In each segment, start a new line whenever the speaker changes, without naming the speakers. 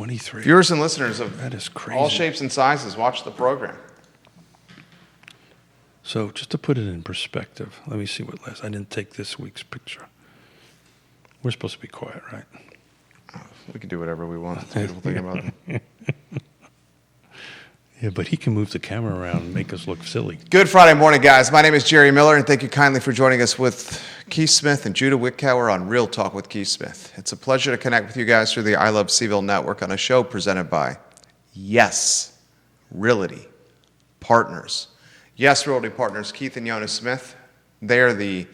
23.
Viewers and listeners of
That is crazy.
all shapes and sizes, watch the program.
So just to put it in perspective, let me see what last. I didn't take this week's picture. We're supposed to be quiet, right?
We can do whatever we want. That's the beautiful thing about them.
Yeah, but he can move the camera around and make us look silly.
Good Friday morning, guys. My name is Jerry Miller, and thank you kindly for joining us with Keith Smith and Judah Wickower on Real Talk with Keith Smith. It's a pleasure to connect with you guys through the I Love CVille Network on a show presented by Yes Realty Partners. Yes Realty Partners, Keith and Yonna Smith. They are the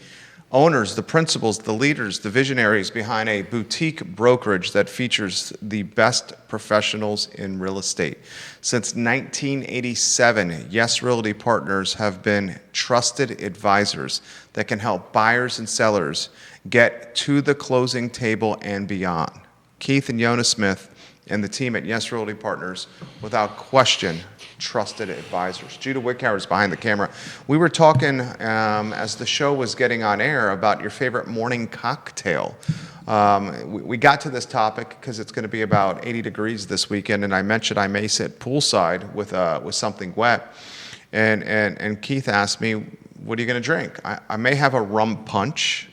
owners, the principals, the leaders, the visionaries behind a boutique brokerage that features the best professionals in real estate. Since 1987, Yes Realty Partners have been trusted advisors that can help buyers and sellers get to the closing table and beyond. Keith and Yonna Smith and the team at Yes Realty Partners, without question, trusted advisors. Judah Wickower is behind the camera. We were talking as the show was getting on air about your favorite morning cocktail. We got to this topic because it's going to be about 80 degrees this weekend, and I mentioned I may sit poolside with something wet. And Keith asked me, "What are you going to drink?" I may have a rum punch.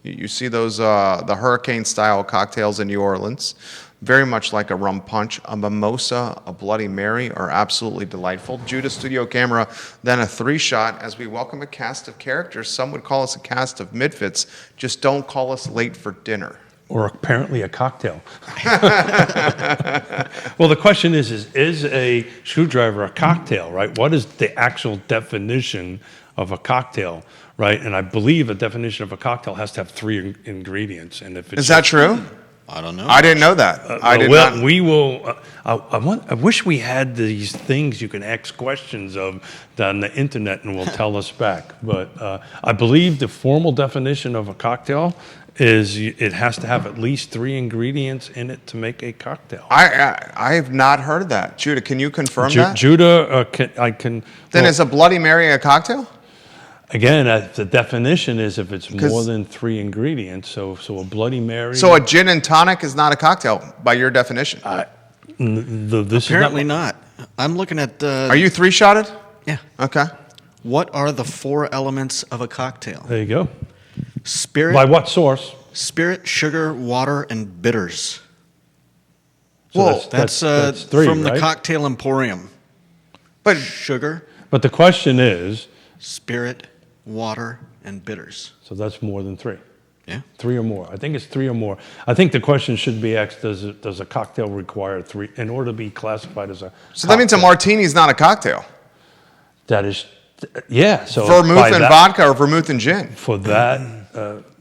You see those the hurricane-style cocktails in New Orleans. Very much like a rum punch. A mimosa, a Bloody Mary are absolutely delightful. Judah studio camera, then a 3-shot as we welcome a cast of characters. Some would call us a cast of misfits. Just don't call us late for dinner.
Or apparently a cocktail. Well, the question is a screwdriver a cocktail, right? What is the actual definition of a cocktail, right? And I believe a definition of a cocktail has to have 3 ingredients. And if it's
Is that true?
I don't know.
I didn't know that. I did not.
We will. I wish we had these things you can ask questions of on the internet and will tell us back. But I believe the formal definition of a cocktail is it has to have at least 3 ingredients in it to make a cocktail.
I have not heard that. Judah, can you confirm that?
Judah, I can.
Then
well,
is a Bloody Mary a cocktail?
Again, the definition is if it's more than 3 ingredients. So a Bloody Mary.
So a gin and tonic is not a cocktail by your definition.
This
Apparently
is
not. I'm looking at.
Are you 3-shotted?
Yeah.
Okay.
What are the 4 elements of a cocktail?
There you go.
Spirit.
By what source?
Spirit, sugar, water, and bitters.
So
Whoa.
That's
3,
from
right?
the Cocktail Emporium.
But
Sugar,
But the question is,
spirit, water, and bitters.
so that's more than 3.
Yeah.
3 or more. I think it's 3 or more. I think the question should be asked: does a cocktail require 3 in order to be classified as a?
so that means a martini is not a cocktail.
That is, yeah. So
Vermouth
by
and
that-
vodka or vermouth and gin.
for that.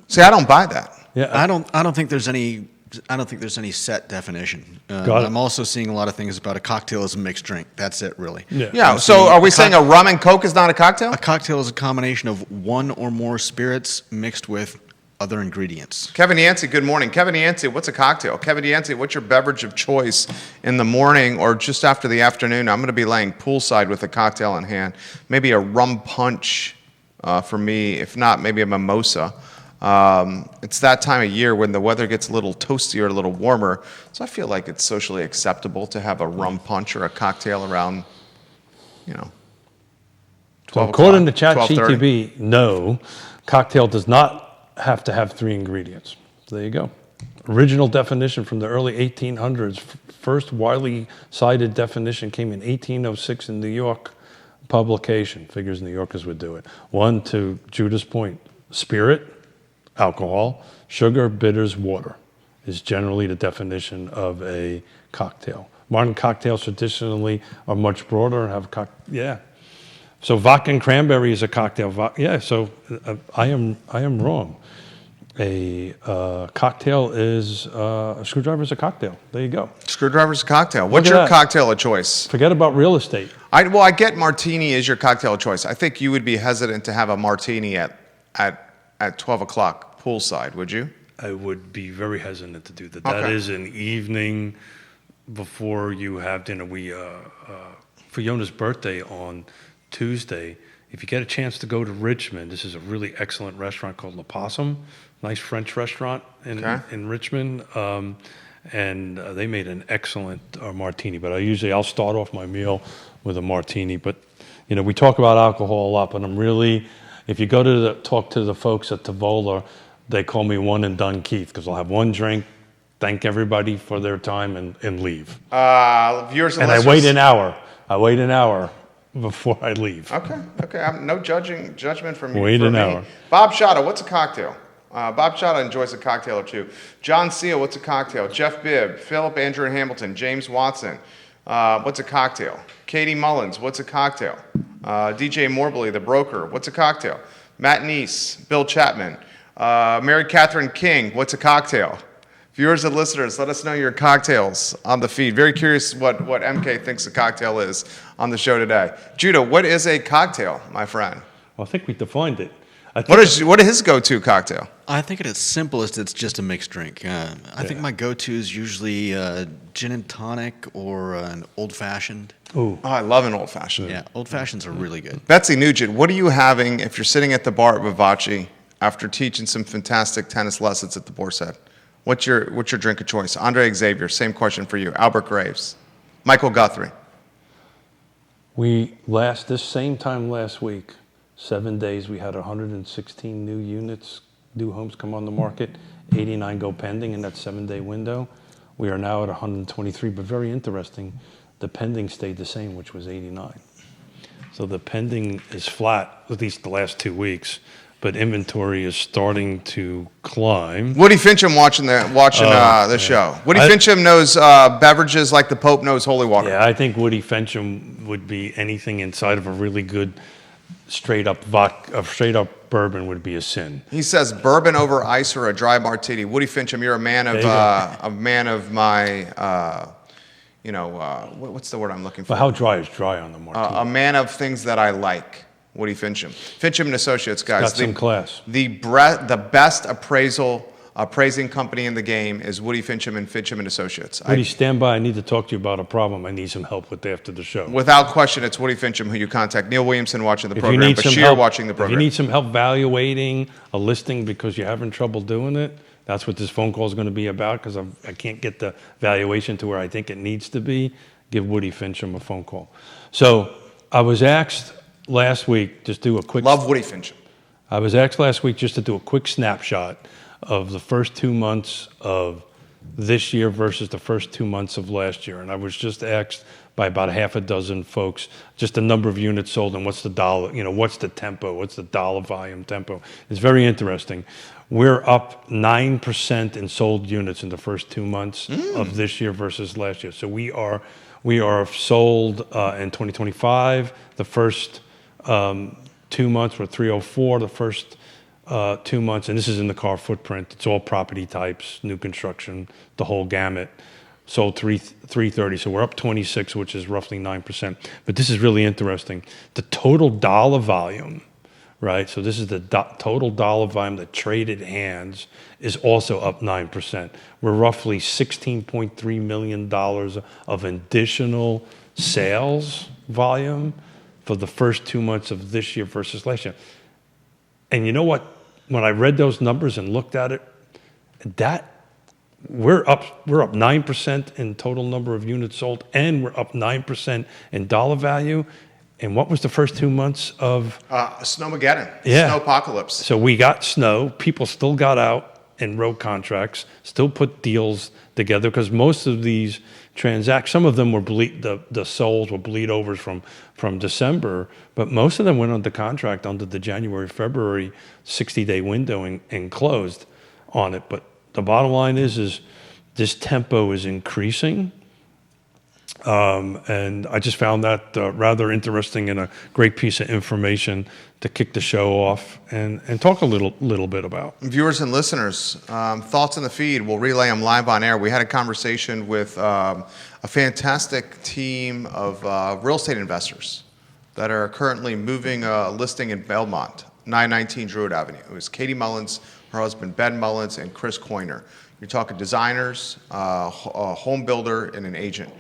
See, I don't buy that.
Yeah.
I don't think there's any. I don't think there's any set definition.
Got it.
I'm also seeing a lot of things about a cocktail as a mixed drink. That's it, really.
Yeah.
Yeah. So are we saying a rum and Coke is not a cocktail?
A cocktail is a combination of 1 or more spirits mixed with other ingredients.
Kevin Yancey, good morning. Kevin Yancey, what's a cocktail? Kevin Yancey, what's your beverage of choice in the morning or just after the afternoon? I'm going to be laying poolside with a cocktail in hand. Maybe a rum punch for me. If not, maybe a mimosa. It's that time of year when the weather gets a little toastier, a little warmer. So I feel like it's socially acceptable to have a rum punch or a cocktail around, 12
According to
o'clock, 12:30.
ChatGPT, no, cocktail does not have to have 3 ingredients. So there you go. Original definition from the early 1800s. First widely cited definition came in 1806 in New York publication. Figures New Yorkers would do it. 1, to Judah's point, spirit, alcohol, sugar, bitters, water is generally the definition of a cocktail. Modern cocktails traditionally are much broader and have yeah. So vodka and cranberry is a cocktail. Yeah. So I am wrong. A cocktail is a screwdriver is a cocktail. There you go.
Screwdriver's a cocktail. What's
at
your
that.
cocktail of choice?
Forget about real estate.
I get martini is your cocktail of choice. I think you would be hesitant to have a martini at 12 o'clock poolside, would you?
I would be very hesitant to do that.
Okay.
That is an evening before you have dinner. We for Yonna's birthday on Tuesday, if you get a chance to go to Richmond, this is a really excellent restaurant called Le Possum, nice French restaurant in Richmond. and they made an excellent martini. But I'll start off my meal with a martini. But we talk about alcohol a lot, but if you go to talk to the folks at Tavola, they call me one and done Keith, because I'll have one drink, thank everybody for their time, and leave.
Viewers and
And
listeners.
I wait an hour before I leave.
Okay. No judgment from you.
Wait
for
an
me.
hour.
Bob Shada, what's a cocktail? Bob Shada enjoys a cocktail or two. John Seal, what's a cocktail? Jeff Bibb, Philip Andrew Hamilton, James Watson, what's a cocktail? Katie Mullins, what's a cocktail? DJ Morbley, the broker, what's a cocktail? Matt Neese, Bill Chapman, Mary Catherine King, what's a cocktail? Viewers and listeners, let us know your cocktails on the feed. Very curious what MK thinks a cocktail is on the show today. Judah, what is a cocktail, my friend?
Well, I think we defined it.
What is his go-to cocktail?
I think at its simplest, it's just a mixed drink. I think my go-to is usually gin and tonic or an old-fashioned.
Ooh.
Oh, I love an old-fashioned.
Yeah, old-fashions are really good.
Betsy Nugent, what are you having if you're sitting at the bar at Vivace after teaching some fantastic tennis lessons at the Boar's Head? What's your drink of choice? Andre Xavier, same question for you. Albert Graves, Michael Guthrie.
This same time last week, 7 days, we had 116 new units, new homes come on the market, 89 go pending in that 7-day window. We are now at 123, but very interesting, the pending stayed the same, which was 89. So the pending is flat, at least the last 2 weeks, but inventory is starting to climb.
Woody Fincham watching the show. Woody Fincham knows beverages like the Pope knows holy water.
Yeah, I think Woody Fincham would be anything inside of a really good straight up bourbon would be a sin.
He says bourbon over ice or a dry martini. Woody Fincham, you're a man of my what's the word I'm looking for?
But how dry is dry on the martini?
A man of things that I like. Woody Fincham. Fincham and Associates, guys.
Got some class.
The best appraising company in the game is Woody Fincham and Fincham and Associates.
Woody, stand by. I need to talk to you about a problem I need some help with after the show.
Without question, it's Woody Fincham who you contact. Neil Williamson watching the
If you
program.
need some
Bashir
help,
watching the program.
If you need some help valuating a listing because you're having trouble doing it, that's what this phone call is going to be about, because I can't get the valuation to where I think it needs to be. Give Woody Fincham a phone call. So I was asked last week, just do a quick...
Love Woody Fincham.
I was asked last week just to do a quick snapshot of the first 2 months of this year versus the first 2 months of last year. And I was just asked by about half a dozen folks, just the number of units sold and what's the dollar, what's the tempo, what's the dollar volume tempo. It's very interesting. We're up 9% in sold units in the first 2 months of this year versus last year. So we are sold in 2025, the first 2 months were 304, the first 2 months, and this is in the car footprint. It's all property types, new construction, the whole gamut. Sold 330, so we're up 26, which is roughly 9%. But this is really interesting. The total dollar volume, right? So this is the total dollar volume that traded hands is also up 9%. We're roughly $16.3 million of additional sales volume for the first 2 months of this year versus last year. And you know what? When I read those numbers and looked at it, we're up 9% in total number of units sold, and we're up 9% in dollar value. And what was the first 2 months of?
Snowmageddon.
Yeah.
Snowpocalypse.
So we got snow. People still got out and wrote contracts, still put deals together, because most of these transactions, some of them were the souls were bleed overs from December, but most of them went under contract under the January, February 60-day window and closed on it. But the bottom line is this tempo is increasing. And I just found that rather interesting and a great piece of information to kick the show off and talk a little bit about.
Viewers and listeners, thoughts in the feed, we'll relay them live on air. We had a conversation with a fantastic team of real estate investors that are currently moving a listing in Belmont, 919 Druid Avenue. It was Katie Mullins, her husband Ben Mullins, and Chris Coyner. You're talking designers, a home builder, and an agent.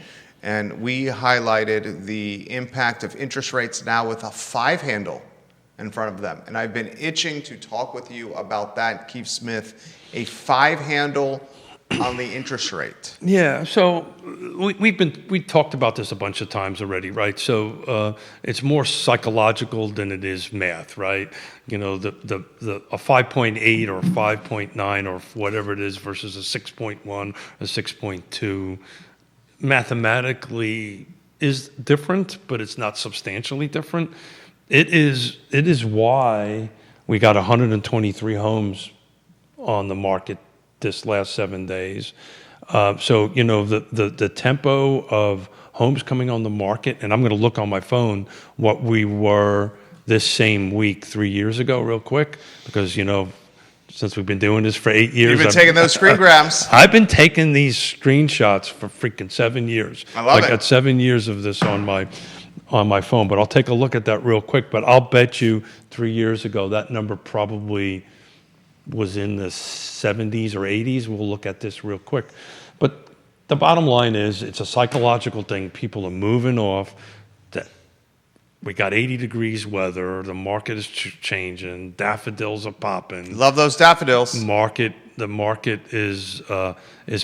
And we highlighted the impact of interest rates now with a 5 handle in front of them. And I've been itching to talk with you about that, Keith Smith, a 5 handle on the interest rate.
Yeah, so we talked about this a bunch of times already, right? So it's more psychological than it is math, right? You know, a 5.8 or 5.9 or whatever it is versus a 6.1, a 6.2, mathematically is different, but it's not substantially different. It is why we got 123 homes on the market this last 7 days. So, you know, the tempo of homes coming on the market, and I'm going to look on my phone what we were this same week 3 years ago real quick, because, you know, since we've been doing this for 8 years.
You've been taking those screen grabs.
I've been taking these screenshots for freaking 7 years.
I love it.
I got 7 years of this on my phone, but I'll take a look at that real quick. But I'll bet you 3 years ago that number probably was in the 70s or 80s. We'll look at this real quick. But the bottom line is it's a psychological thing. People are moving off. That we got 80 degrees weather. The market is changing. Daffodils are popping.
Love those daffodils.
The market is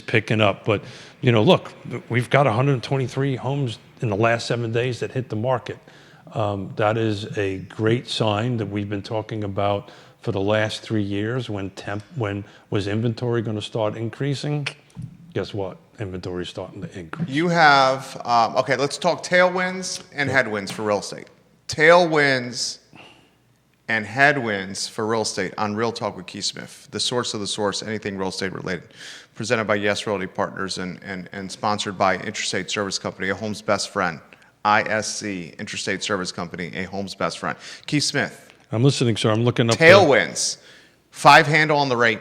picking up. But, you know, look, we've got 123 homes in the last 7 days that hit the market. That is a great sign that we've been talking about for the last 3 years. When was inventory going to start increasing? Guess what? Inventory is starting to increase.
You have, okay, let's talk tailwinds and headwinds for real estate. Tailwinds and headwinds for real estate on Real Talk with Keith Smith, the source of the source, anything real estate related. Presented by Yes Realty Partners and sponsored by Intrastate Service Company, a home's best friend. ISC, Intrastate Service Company, a home's best friend. Keith Smith.
I'm listening, sir. I'm looking up.
Tailwinds, 5 handle on the rate,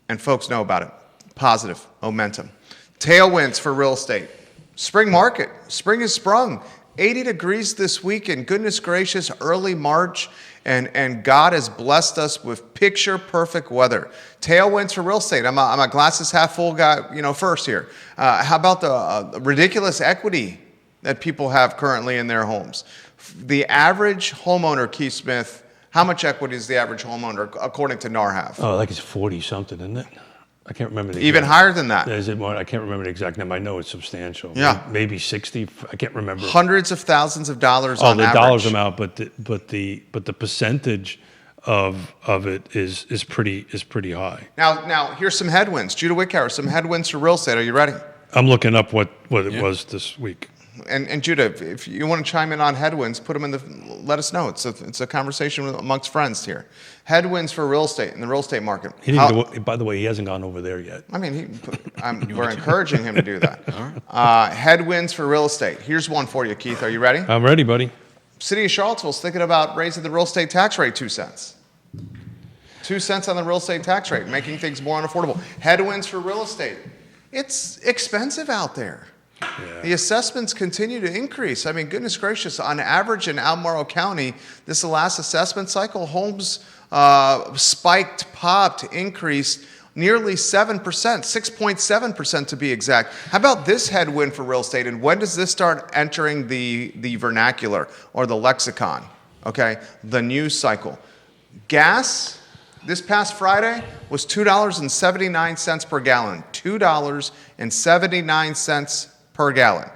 and folks know about it. Positive momentum. Tailwinds for real estate. Spring market. Spring has sprung. 80 degrees this week, and goodness gracious, early March, and God has blessed us with picture perfect weather. Tailwinds for real estate. I'm a glasses half full guy, you know, first here. How about the ridiculous equity that people have currently in their homes? The average homeowner, Keith Smith, how much equity does the average homeowner, according to NAR, have?
Oh, like it's 40 something, isn't it? I can't remember the
Even
exact,
higher than that.
Is it more? I can't remember the exact number. I know it's substantial.
Yeah.
Maybe 60. I can't remember.
Hundreds of thousands of dollars
Oh,
on
the
average.
dollars amount, but the percentage of it is pretty high.
Now here's some headwinds. Judah Wickower, some headwinds for real estate. Are you ready?
I'm looking up what it was this week.
And Judah, if you want to chime in on headwinds, put them in let us know. It's a conversation amongst friends here. Headwinds for real estate in the real estate market.
By the way, he hasn't gone over there yet.
I mean, we're encouraging him to do that. Headwinds for real estate. Here's one for you, Keith. Are you ready?
I'm ready, buddy.
City of Charlottesville's thinking about raising the real estate tax rate 2 cents. 2 cents on the real estate tax rate, making things more unaffordable. Headwinds for real estate. It's expensive out there.
Yeah.
The assessments continue to increase. I mean, goodness gracious, on average in Albemarle County, this last assessment cycle, homes popped, increased nearly 7%, 6.7% to be exact. How about this headwind for real estate, and when does this start entering the vernacular or the lexicon? Okay, the news cycle. Gas, this past Friday, was $2.79 per gallon. $2.79 per gallon.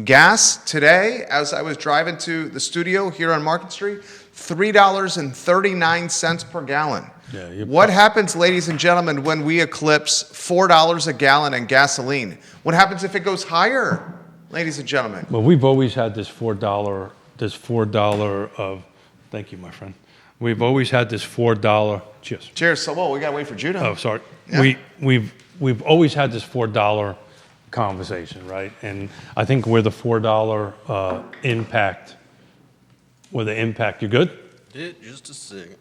Gas today, as I was driving to the studio here on Market Street, $3.39 per gallon.
Yeah,
what happens, ladies and gentlemen, when we eclipse $4 a gallon in gasoline? What happens if it goes higher, ladies and gentlemen?
Well, we've always had this $4 of. Thank you, my friend. We've always had this $4. Cheers.
Cheers. So, we gotta wait for Judah.
Oh, sorry.
Yeah.
We've always had this $4 conversation, right? And I think where the $4 impact, you good?
Yeah, just a second.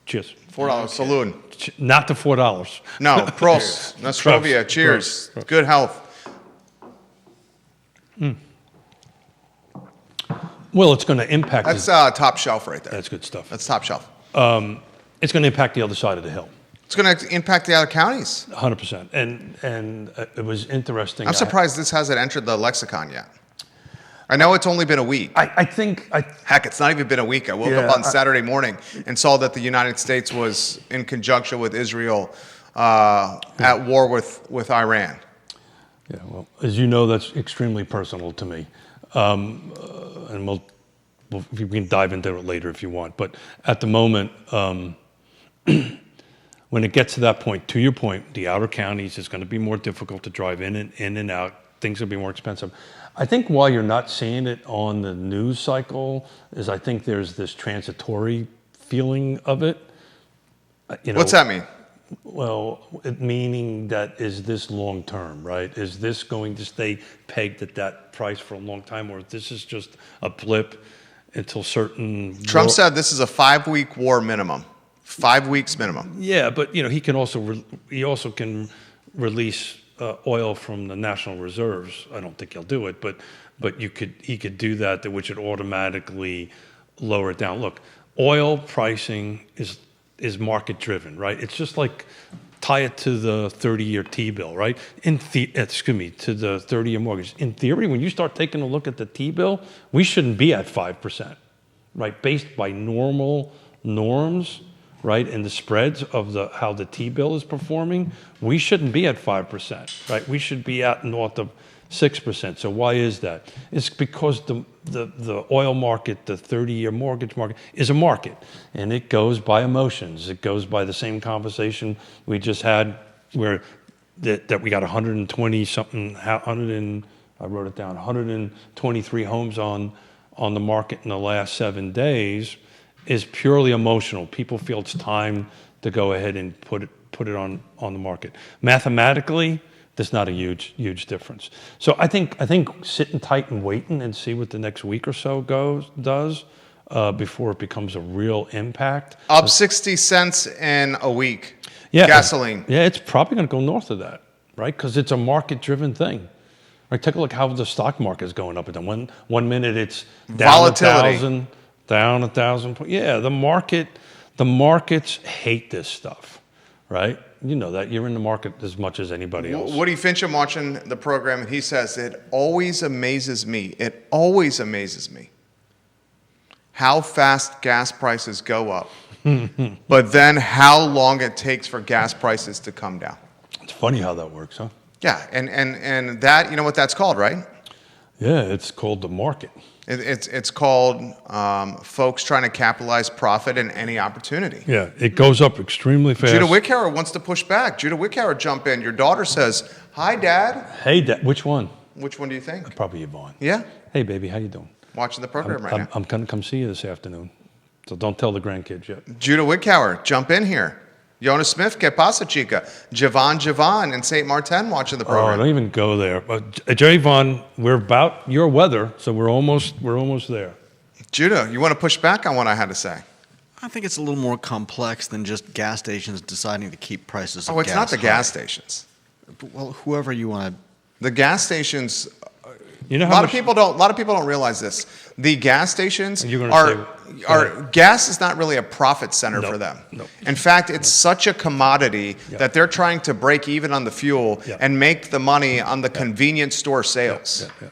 Cheers.
$4 saloon.
Not the $4.
No, Prost. Nostrovia. Cheers.
Prost.
Good health.
Well, it's going to impact.
That's top shelf right there.
That's good stuff.
That's top shelf.
It's going to impact the other side of the hill.
It's going to impact the other counties.
100%. And it was interesting.
I'm surprised this hasn't entered the lexicon yet. I know it's only been a week. Heck, it's not even been a week. I woke up on Saturday morning and saw that the United States was in conjunction with Israel at war with Iran.
Yeah, well, as you know, that's extremely personal to me. And we can dive into it later if you want. But at the moment, when it gets to that point, to your point, the outer counties is going to be more difficult to drive in and out. Things will be more expensive. I think why you're not seeing it on the news cycle is I think there's this transitory feeling of it.
What's that mean?
Well, meaning that is this long term, right? Is this going to stay pegged at that price for a long time, or this is just a blip until certain?
Trump said this is a 5-week war minimum, 5 weeks minimum.
Yeah, but he can also he also can release oil from the national reserves. I don't think he'll do it, but he could do that, which would automatically lower it down. Look, oil pricing is market driven, right? It's just like tie it to the 30-year T-bill, right? To the 30-year mortgage. In theory, when you start taking a look at the T-bill, we shouldn't be at 5%, right? Based by normal norms, right, and the spreads of how the T-bill is performing, we shouldn't be at 5%, right? We should be at north of 6%. So why is that? It's because the oil market, the 30-year mortgage market, is a market, and it goes by emotions. It goes by the same conversation we just had, where that we got 120 something, I wrote it down, 123 homes on the market in the last 7 days, is purely emotional. People feel it's time to go ahead and put it on the market. Mathematically, there's not a huge difference. So I think sitting tight and waiting and see what the next week or so does before it becomes a real impact.
Up 60 cents in a week.
Yeah,
gasoline.
Yeah, it's probably going to go north of that, right? Because it's a market-driven thing. Right? Take a look how the stock market is going up and down. One minute it's down
Volatility.
1,000, down 1,000. Yeah, the markets hate this stuff, right? You know that. You're in the market as much as anybody else.
Woody Fincham watching the program, he says, it always amazes me how fast gas prices go up, but then how long it takes for gas prices to come down.
It's funny how that works, huh?
Yeah, and that, you know what that's called, right?
Yeah, it's called the market.
It's called folks trying to capitalize profit in any opportunity.
Yeah, it goes up extremely fast.
Judah Wickhauer wants to push back. Judah Wickhauer, jump in. Your daughter says, "Hi, Dad."
Hey, Dad. Which one?
Which one do you think?
Probably Yvonne.
Yeah.
Hey, baby, how you doing?
Watching the program right now.
I'm going to come see you this afternoon, so don't tell the grandkids yet.
Judah Wickhauer, jump in here. Yonna Smith, que pasa, chica? Javon in St. Martin watching the
Oh,
program.
don't even go there. But Jerry Vaughn, we're about your weather, so we're almost there.
Judah, you want to push back on what I had to say?
I think it's a little more complex than just gas stations deciding to keep prices of
Oh, it's
gas
not the
high.
gas stations.
Well, whoever you want to.
The gas stations.
You know
A
how
lot
much,
of people don't realize this. The gas stations
You're gonna
are gas is not really a profit center for them.
No.
In fact, it's such a commodity
Yeah.
that they're trying to break even on the fuel
Yeah.
and make the money on the convenience store sales.
Yeah.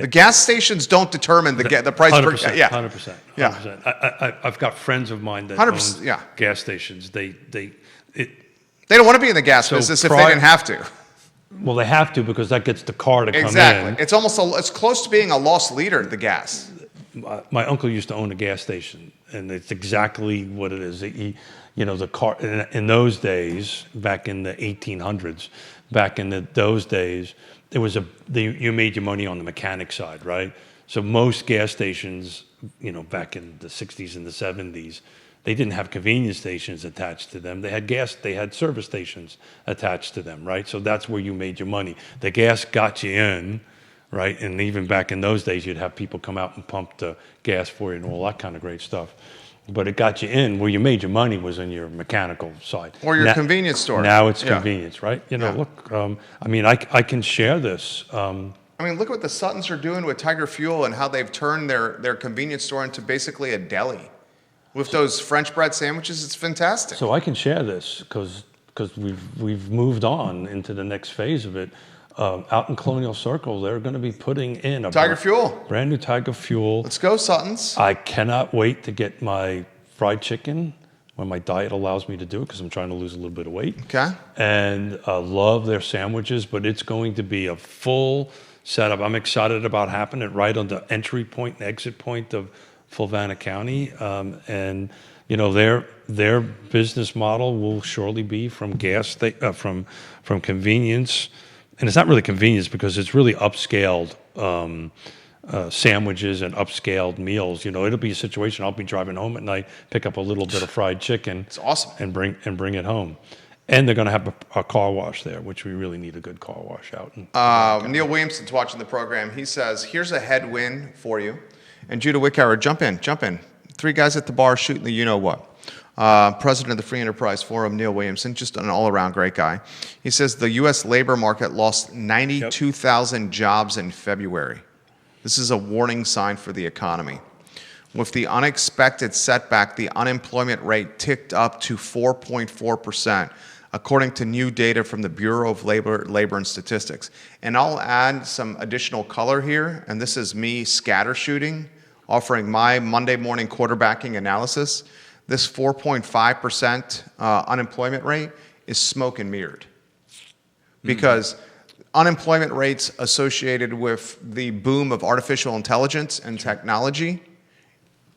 The gas stations don't determine the price
100%,
per. Yeah.
100%.
Yeah.
100%. I've got friends of mine that
100%,
own
yeah.
gas stations. They
They don't want to be in the gas
So
business if they
prior-
didn't have to.
well, they have to because that gets the car to come
Exactly.
in.
It's almost it's close to being a lost leader, the gas.
My uncle used to own a gas station, and it's exactly what it is. The car in those days, back in the 1800s, those days, it was you made your money on the mechanic side, right? So most gas stations, back in the 60s and the 70s, they didn't have convenience stations attached to them. They had service stations attached to them, right? So that's where you made your money. The gas got you in, right? And even back in those days, you'd have people come out and pump the gas for you and all that kind of great stuff. But it got you in. Where you made your money was in your mechanical side.
Or your convenience store.
Now it's
Yeah.
convenience, right?
Yeah.
Look, I can share this.
Look what the Suttons are doing with Tiger Fuel and how they've turned their convenience store into basically a deli. With those French bread sandwiches, it's fantastic.
So I can share this because we've moved on into the next phase of it. Out in Colonial Circle, they're going to be putting in a
Tiger Fuel.
brand new Tiger Fuel.
Let's go, Suttons.
I cannot wait to get my fried chicken when my diet allows me to do it, because I'm trying to lose a little bit of weight.
Okay.
And love their sandwiches, but it's going to be a full setup. I'm excited about having it right on the entry point and exit point of Fulvana County. And you know, their business model will surely be from from convenience, and it's not really convenience because it's really upscaled sandwiches and upscaled meals. You know, it'll be a situation I'll be driving home at night, pick up a little bit of fried chicken.
It's awesome.
And bring it home. And they're going to have a car wash there, which we really need a good car wash out.
Neil Williamson's watching the program. He says, here's a headwind for you. And Judah Wickower, jump in. 3 guys at the bar shooting the you-know-what. President of the Free Enterprise Forum, Neil Williamson, just an all-around great guy. He says the U.S. labor market lost 92,000 jobs in February. This is a warning sign for the economy. With the unexpected setback, the unemployment rate ticked up to 4.4%, according to new data from the Bureau of Labor and Statistics. And I'll add some additional color here, and this is me scattershooting, offering my Monday morning quarterbacking analysis. This 4.5% unemployment rate is smoke and mirrored. Because unemployment rates associated with the boom of artificial intelligence and technology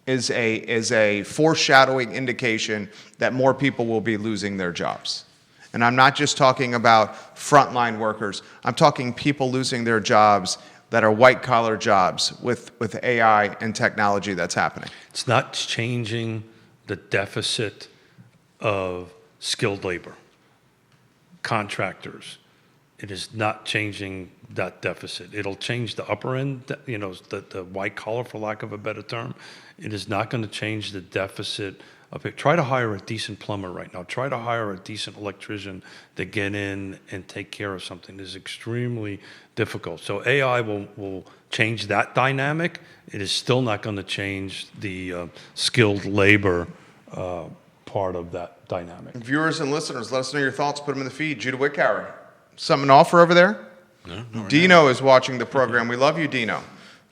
is a foreshadowing indication that more people will be losing their jobs. And I'm not just talking about frontline workers. I'm talking people losing their jobs that are white-collar jobs with AI and technology that's happening.
It's not changing the deficit of skilled labor, contractors. It is not changing that deficit. It'll change the upper end, you know, the white collar, for lack of a better term. It is not going to change the deficit of it. Try to hire a decent plumber right now. Try to hire a decent electrician to get in and take care of something. It is extremely difficult. So AI will change that dynamic. It is still not going to change the skilled labor part of that dynamic.
Viewers and listeners, let us know your thoughts. Put them in the feed. Judah Wickower, something to offer over there?
No,
Dino is watching the program. We love you, Dino.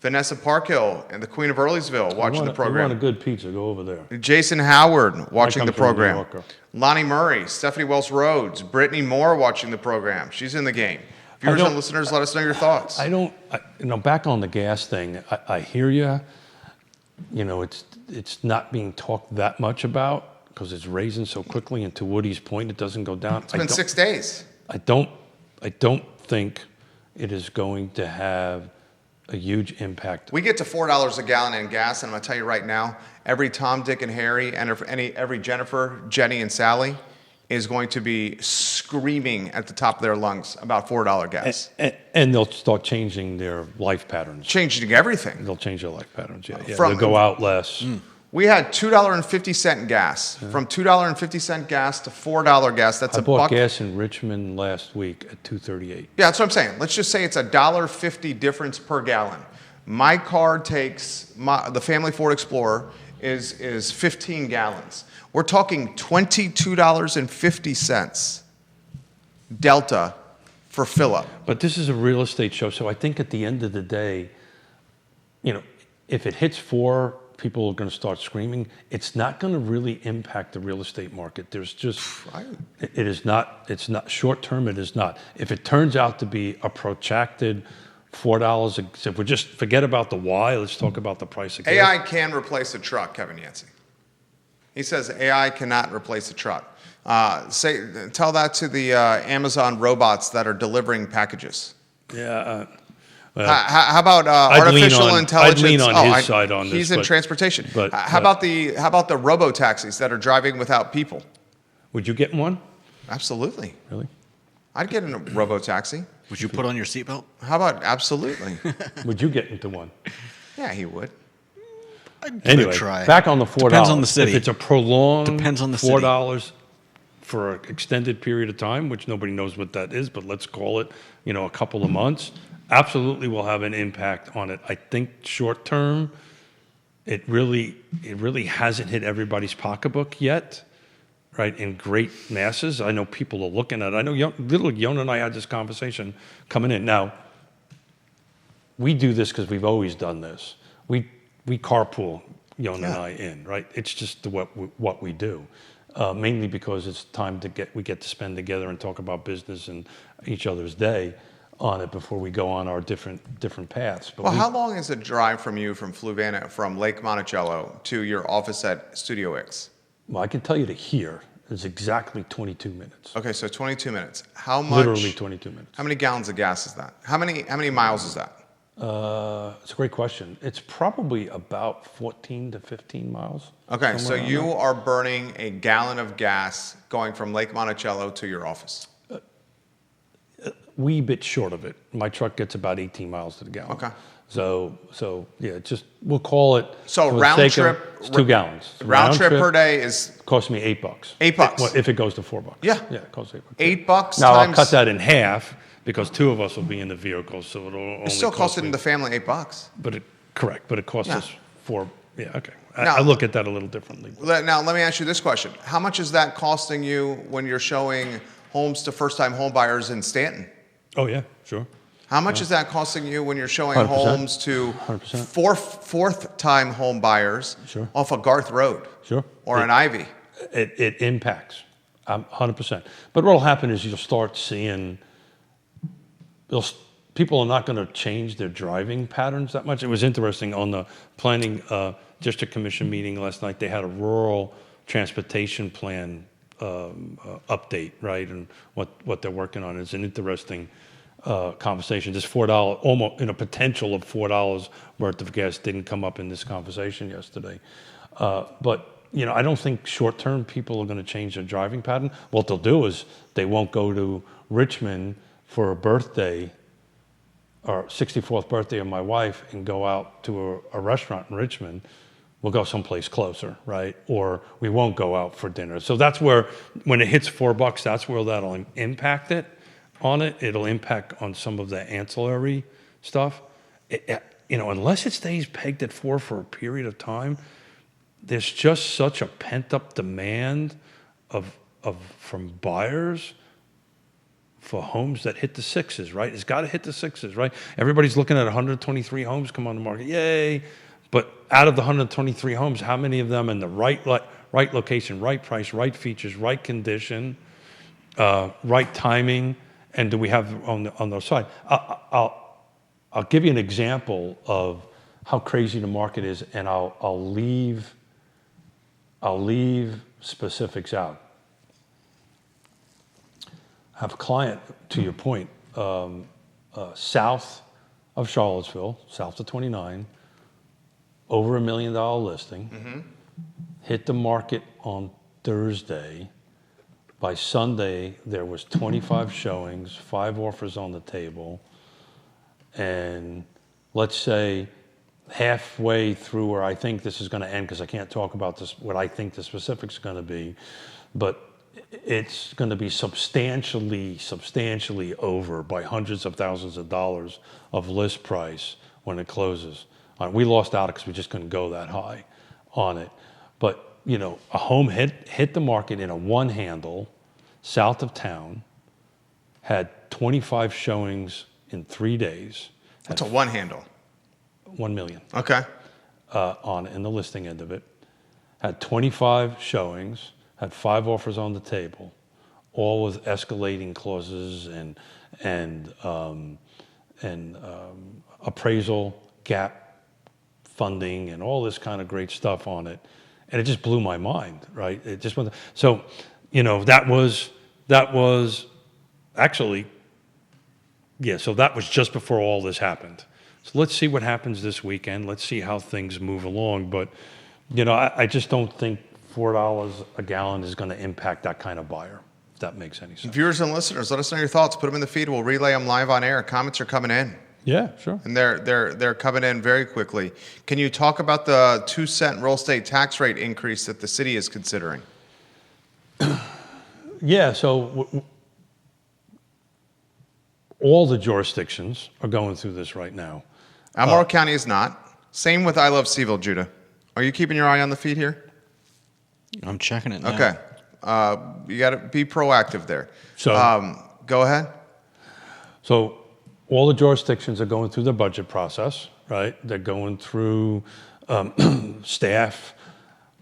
Vanessa Parkhill and the Queen of Earlysville watching the
You
program.
want a good pizza, go over there.
Jason Howard watching the
comes from New
program.
Yorker.
Lonnie Murray, Stephanie Wells Rhodes, Brittany Moore watching the program. She's in the game. Viewers and listeners, let us know your thoughts.
You know, back on the gas thing, I hear you. You know, it's not being talked that much about because it's raising so quickly, and to Woody's point, it doesn't go down.
It's been 6 days.
I don't think it is going to have a huge impact.
We get to $4 a gallon in gas, and I'm going to tell you right now, every Tom, Dick, and Harry, and every Jennifer, Jenny, and Sally is going to be screaming at the top of their lungs about $4 gas.
And they'll start changing their life patterns.
Changing everything.
They'll change their life patterns, yeah.
From-
They'll go out less.
We had $2.50 gas. From $2.50 gas to $4 gas, that's
I
a
bought
buck.
gas in Richmond last week at $2.38.
Yeah, that's what I'm saying. Let's just say it's $1.50 difference per gallon. My car takes, the family Ford Explorer is 15 gallons. We're talking $22.50 delta for fill-up.
But this is a real estate show, so I think at the end of the day, you know, if it hits 4, people are going to start screaming. It's not going to really impact the real estate market. There's just, it's not short term. It is not. If it turns out to be a protracted $4, if we just forget about the why, let's talk about the price of gas.
AI can replace a truck, Kevin Yancey. He says AI cannot replace a truck. Tell that to the Amazon robots that are delivering packages.
Yeah.
How about artificial intelligence?
I'd lean on his side on this.
He's in transportation.
But
how about the robo taxis that are driving without people?
Would you get in one?
Absolutely.
Really?
I'd get in a robo taxi.
Would you put on your seatbelt?
How about absolutely?
Would you get into one?
Yeah, he would.
Anyway,
try.
Back on the $4.
Depends on the city.
If it's a prolonged
Depends on the city.
$4 for an extended period of time, which nobody knows what that is, but let's call it, you know, a couple of months, absolutely will have an impact on it. I think short term, it really hasn't hit everybody's pocketbook yet, right? In great masses. I know people are looking at it. I know little Yonna and I had this conversation coming in. Now, we do this because we've always done this. We carpool, Yonna and I in, right? It's just what we do. mainly because it's time we get to spend together and talk about business and each other's day on it before we go on our different paths. But
Well, how long is the drive from you from from Lake Monticello to your office at Studio X?
well, I can tell you to here is exactly 22 minutes.
Okay, so 22 minutes. How much?
Literally 22 minutes.
How many gallons of gas is that? How many miles is that?
It's a great question. It's probably about 14 to 15 miles.
Okay, so
somewhere around
you
there.
are burning a gallon of gas going from Lake Monticello to your office.
Wee bit short of it. My truck gets about 18 miles to the gallon.
Okay.
So yeah, we'll call it.
So
for the
round
sake of
trip-
it's 2 gallons.
Round trip per day is
Cost me $8.
$8.
Well, if it goes to $4.
Yeah.
Yeah, it costs $8.
$8
Now I'll
times.
cut that in half because 2 of us will be in the vehicle, so it'll only
It still
cost
costed
me.
the family $8.
Correct, but it costs
Yeah.
us 4. Yeah, okay.
Now-
I look at that a little differently.
Now, let me ask you this question. How much is that costing you when you're showing homes to first-time home buyers in Stanton?
Oh yeah, sure.
How much is that costing you when you're showing
100%.
homes to
100%.
fourth-time home buyers
Sure.
off of Garth Road
Sure.
or an Ivy?
It impacts 100%. But what will happen is you'll start seeing people are not going to change their driving patterns that much. It was interesting on the planning district commission meeting last night. They had a rural transportation plan update, right, and what they're working on. It's an interesting conversation. Just $4, almost in a potential of $4 worth of gas didn't come up in this conversation yesterday. But I don't think short term people are going to change their driving pattern. What they'll do is they won't go to Richmond for a birthday or 64th birthday of my wife and go out to a restaurant in Richmond. We'll go someplace closer, right? Or we won't go out for dinner. So that's where, when it hits $4, that's where that'll impact it on it. It'll impact on some of the ancillary stuff. Unless it stays pegged at 4 for a period of time, there's just such a pent-up demand from buyers for homes that hit the 6s, right? It's got to hit the 6s, right? Everybody's looking at 123 homes come on the market. Yay! But out of the 123 homes, how many of them in the right location, right price, right features, right condition, right timing, and do we have on their side? I'll give you an example of how crazy the market is, and I'll leave specifics out. I have a client, to your point, south of Charlottesville, south of 29, over $1 million listing, hit the market on Thursday. By Sunday, there was 25 showings, 5 offers on the table, and let's say halfway through where I think this is going to end, because I can't talk about this, what I think the specifics are going to be, but it's going to be substantially over by hundreds of thousands of dollars of list price when it closes. We lost out because we just couldn't go that high on it. But, a home hit the market in a one handle south of town, had 25 showings in 3 days.
That's a one handle.
1 million.
Okay.
On in the listing end of it. Had 25 showings, had 5 offers on the table, all with escalating clauses and appraisal gap funding and all this kind of great stuff on it. And it just blew my mind, right? It just went. So, that was actually, yeah, so that was just before all this happened. So let's see what happens this weekend. Let's see how things move along. But, I just don't think $4 a gallon is going to impact that kind of buyer, if that makes any sense.
Viewers and listeners, let us know your thoughts. Put them in the feed. We'll relay them live on air. Comments are coming in.
Yeah, sure.
And they're coming in very quickly. Can you talk about the 2-cent real estate tax rate increase that the city is considering?
Yeah, so all the jurisdictions are going through this right now.
Albemarle County is not. Same with I Love CVille, Judah. Are you keeping your eye on the feed here?
I'm checking it now.
Okay. You got to be proactive there.
So-
Go ahead.
So all the jurisdictions are going through the budget process, right? They're going through staff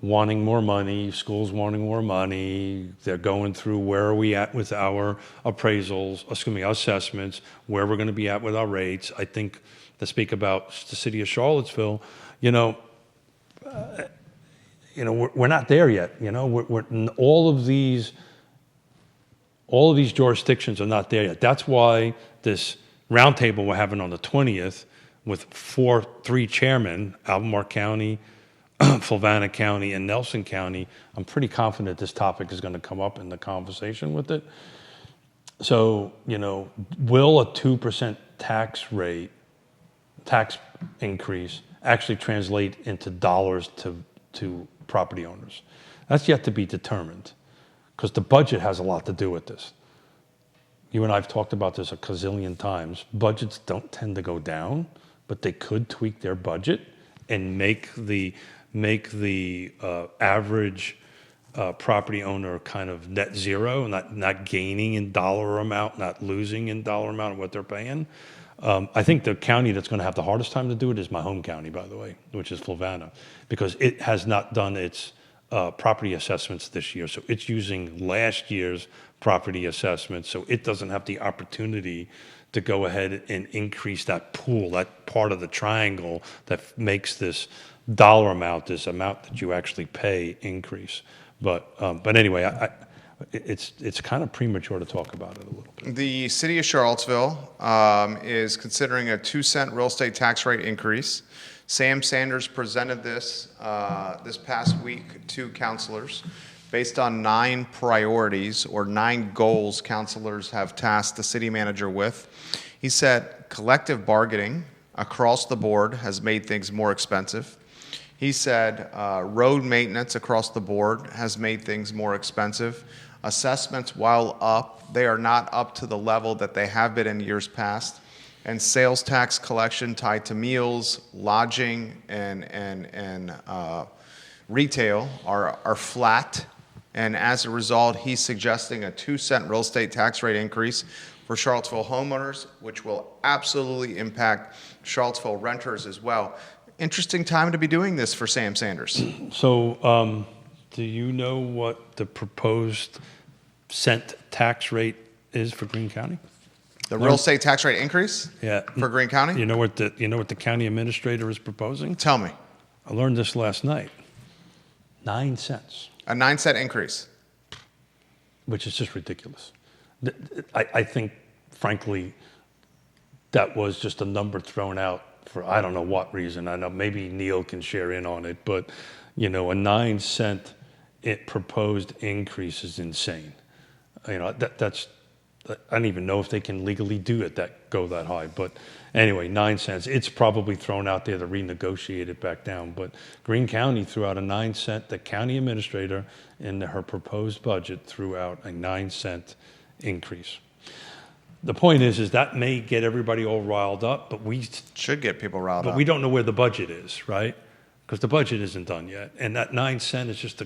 wanting more money, schools wanting more money. They're going through where are we at with our appraisals, assessments, where we're going to be at with our rates. I think to speak about the city of Charlottesville, we're not there yet. All of these jurisdictions are not there yet. That's why this roundtable we're having on the 20th with three chairmen, Albemarle County, Fluvanna County, and Nelson County, I'm pretty confident this topic is going to come up in the conversation with it. So, will a 2% tax increase actually translate into dollars to property owners? That's yet to be determined, because the budget has a lot to do with this. You and I have talked about this a gazillion times. Budgets don't tend to go down, but they could tweak their budget and make the average property owner kind of net zero, not gaining in dollar amount, not losing in dollar amount of what they're paying. I think the county that's going to have the hardest time to do it is my home county, by the way, which is Fluvanna, because it has not done its property assessments this year. So it's using last year's property assessments, so it doesn't have the opportunity to go ahead and increase that pool, that part of the triangle that makes this dollar amount, this amount that you actually pay, increase. But anyway, it's kind of premature to talk about it a little bit.
The city of Charlottesville is considering a 2-cent real estate tax rate increase. Sam Sanders presented this this past week to councilors based on 9 priorities or 9 goals councilors have tasked the city manager with. He said collective bargaining across the board has made things more expensive. He said road maintenance across the board has made things more expensive. Assessments, while up, they are not up to the level that they have been in years past. And sales tax collection tied to meals, lodging, and retail are flat. And as a result, he's suggesting a 2-cent real estate tax rate increase for Charlottesville homeowners, which will absolutely impact Charlottesville renters as well. Interesting time to be doing this for Sam Sanders.
So, do you know what the proposed cent tax rate is for Greene County?
The real estate tax rate increase?
Yeah.
For Greene County?
You know what the county administrator is proposing?
Tell me.
I learned this last night. 9 cents.
A 9-cent increase.
Which is just ridiculous. I think, frankly, that was just a number thrown out for I don't know what reason. I know maybe Neil can share in on it, but a 9-cent proposed increase is insane. That's I don't even know if they can legally do it go that high. But anyway, 9 cents. It's probably thrown out there to renegotiate it back down. But Greene County threw out a 9-cent. The county administrator in her proposed budget threw out a 9-cent increase. The point is that may get everybody all riled up, but we
should get people riled up.
But we don't know where the budget is, right? Because the budget isn't done yet, and that 9 cent is just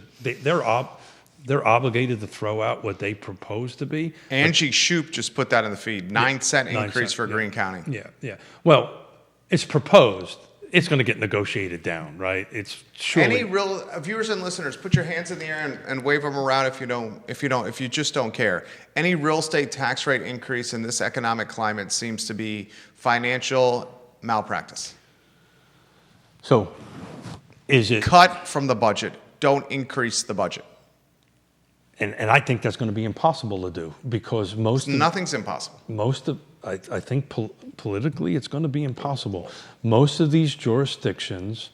they're obligated to throw out what they propose to be.
Angie Shoup just put that in the feed. 9-cent increase for Greene County.
Yeah. Well, it's proposed. It's going to get negotiated down, right? It's surely.
Any real viewers and listeners, put your hands in the air and wave them around if you just don't care. Any real estate tax rate increase in this economic climate seems to be financial malpractice.
So, is it
cut from the budget? Don't increase the budget.
And I think that's going to be impossible to do because
nothing's impossible.
I think politically it's going to be impossible. Most of these jurisdictions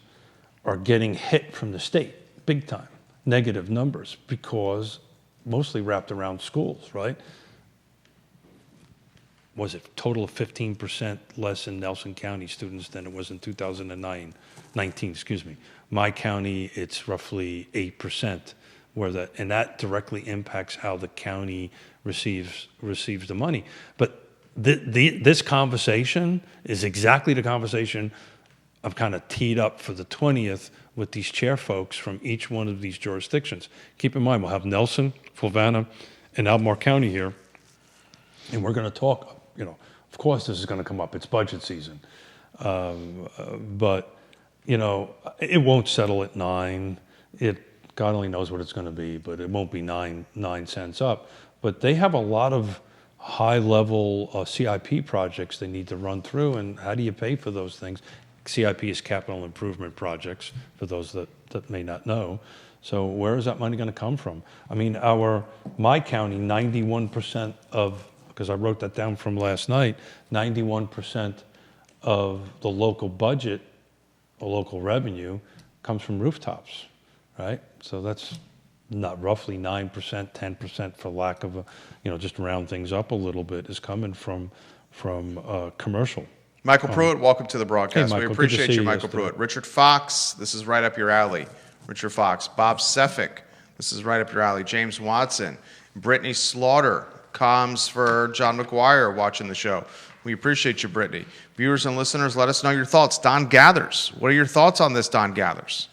are getting hit from the state big time, negative numbers, because mostly wrapped around schools, right? Was it total of 15% less in Nelson County students than it was in 2019, My county, it's roughly 8%. And that directly impacts how the county receives the money. But this conversation is exactly the conversation I've kind of teed up for the 20th with these chair folks from each one of these jurisdictions. Keep in mind, we'll have Nelson, Fluvanna, and Albemarle County here, and we're going to talk. Of course, this is going to come up. It's budget season, but it won't settle at 9. God only knows what it's going to be, but it won't be 9 cents up. But they have a lot of high-level CIP projects they need to run through, and how do you pay for those things? CIP is capital improvement projects, for those that may not know. So where is that money going to come from? I mean, my county, 91% of, because I wrote that down from last night, 91% of the local budget, the local revenue, comes from rooftops, right? So that's not roughly 9%, 10% for lack of a, just round things up a little bit, is coming from commercial.
Michael Pruitt, welcome to the broadcast.
Hey,
We
Michael, good to
appreciate
see
you,
you
Michael
yesterday.
Pruitt. Richard Fox, this is right up your alley. Richard Fox. Bob Sefik, this is right up your alley. James Watson. Brittany Slaughter, comms for John McGuire, watching the show. We appreciate you, Brittany. Viewers and listeners, let us know your thoughts. Don Gathers, what are your thoughts on this, Don Gathers?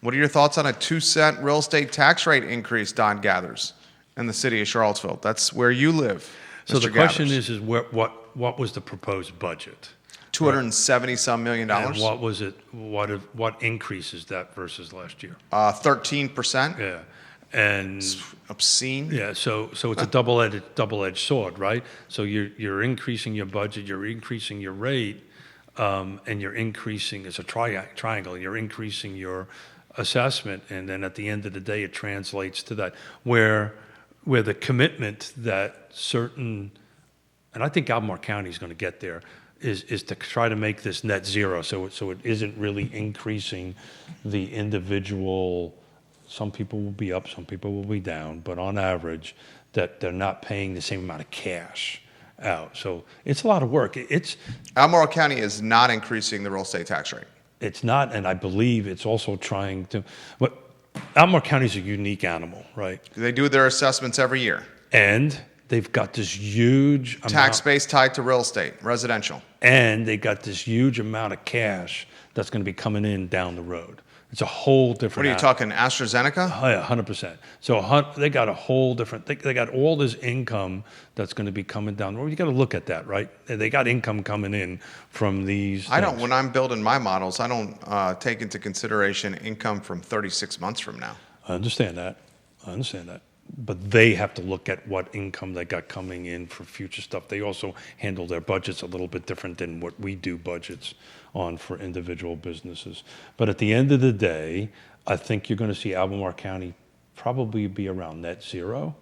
What are your thoughts on a 2-cent real estate tax rate increase, Don Gathers, in the city of Charlottesville? That's where you live,
So
Mr.
the question
Gathers.
is what was the proposed budget?
$270-some million.
And what was it? What increases that versus last year?
13%.
Yeah, and
Obscene.
yeah, so it's a double-edged sword, right? So you're increasing your budget, you're increasing your rate, and you're increasing, it's a triangle. You're increasing your assessment, and then at the end of the day, it translates to that where the commitment that certain, and I think Albemarle County is going to get there, is to try to make this net zero, so it isn't really increasing the individual. Some people will be up, some people will be down, but on average, that they're not paying the same amount of cash out. So it's a lot of work.
Albemarle County is not increasing the real estate tax rate.
It's not, and I believe it's also trying to. But Albemarle County is a unique animal, right?
They do their assessments every year.
And they've got this huge amount,
Tax base tied to real estate, residential.
and they got this huge amount of cash that's going to be coming in down the road. It's a whole different.
What are you talking, AstraZeneca?
Oh, yeah, 100%. So they got a whole different. They got all this income that's going to be coming down the road. You got to look at that, right? They got income coming in from these.
I don't.
things.
When I'm building my models, I don't take into consideration income from 36 months from now.
I understand that. But they have to look at what income they got coming in for future stuff. They also handle their budgets a little bit different than what we do budgets on for individual businesses. But at the end of the day, I think you're going to see Albemarle County probably be around net zero.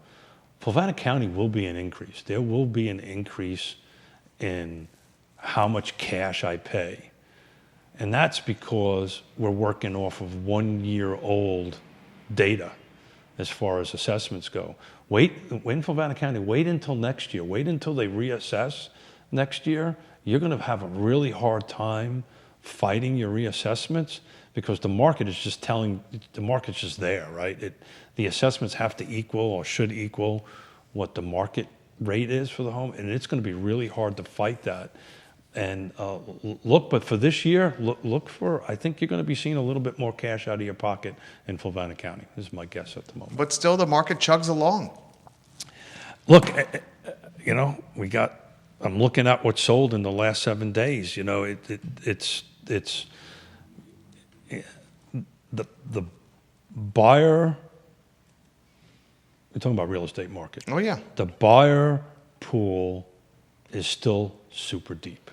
Fluvanna County will be an increase. There will be an increase in how much cash I pay. And that's because we're working off of 1-year-old data as far as assessments go. Wait in Fluvanna County, wait until next year. Wait until they reassess next year. You're going to have a really hard time fighting your reassessments because the market is just there, right? The assessments have to equal or should equal what the market rate is for the home, and it's going to be really hard to fight that. And but for this year, I think you're going to be seeing a little bit more cash out of your pocket in Fluvanna County. This is my guess at the moment.
But still, the market chugs along.
Look, I'm looking at what sold in the last 7 days. It's the buyer. We're talking about real estate market.
Oh yeah.
The buyer pool is still super deep.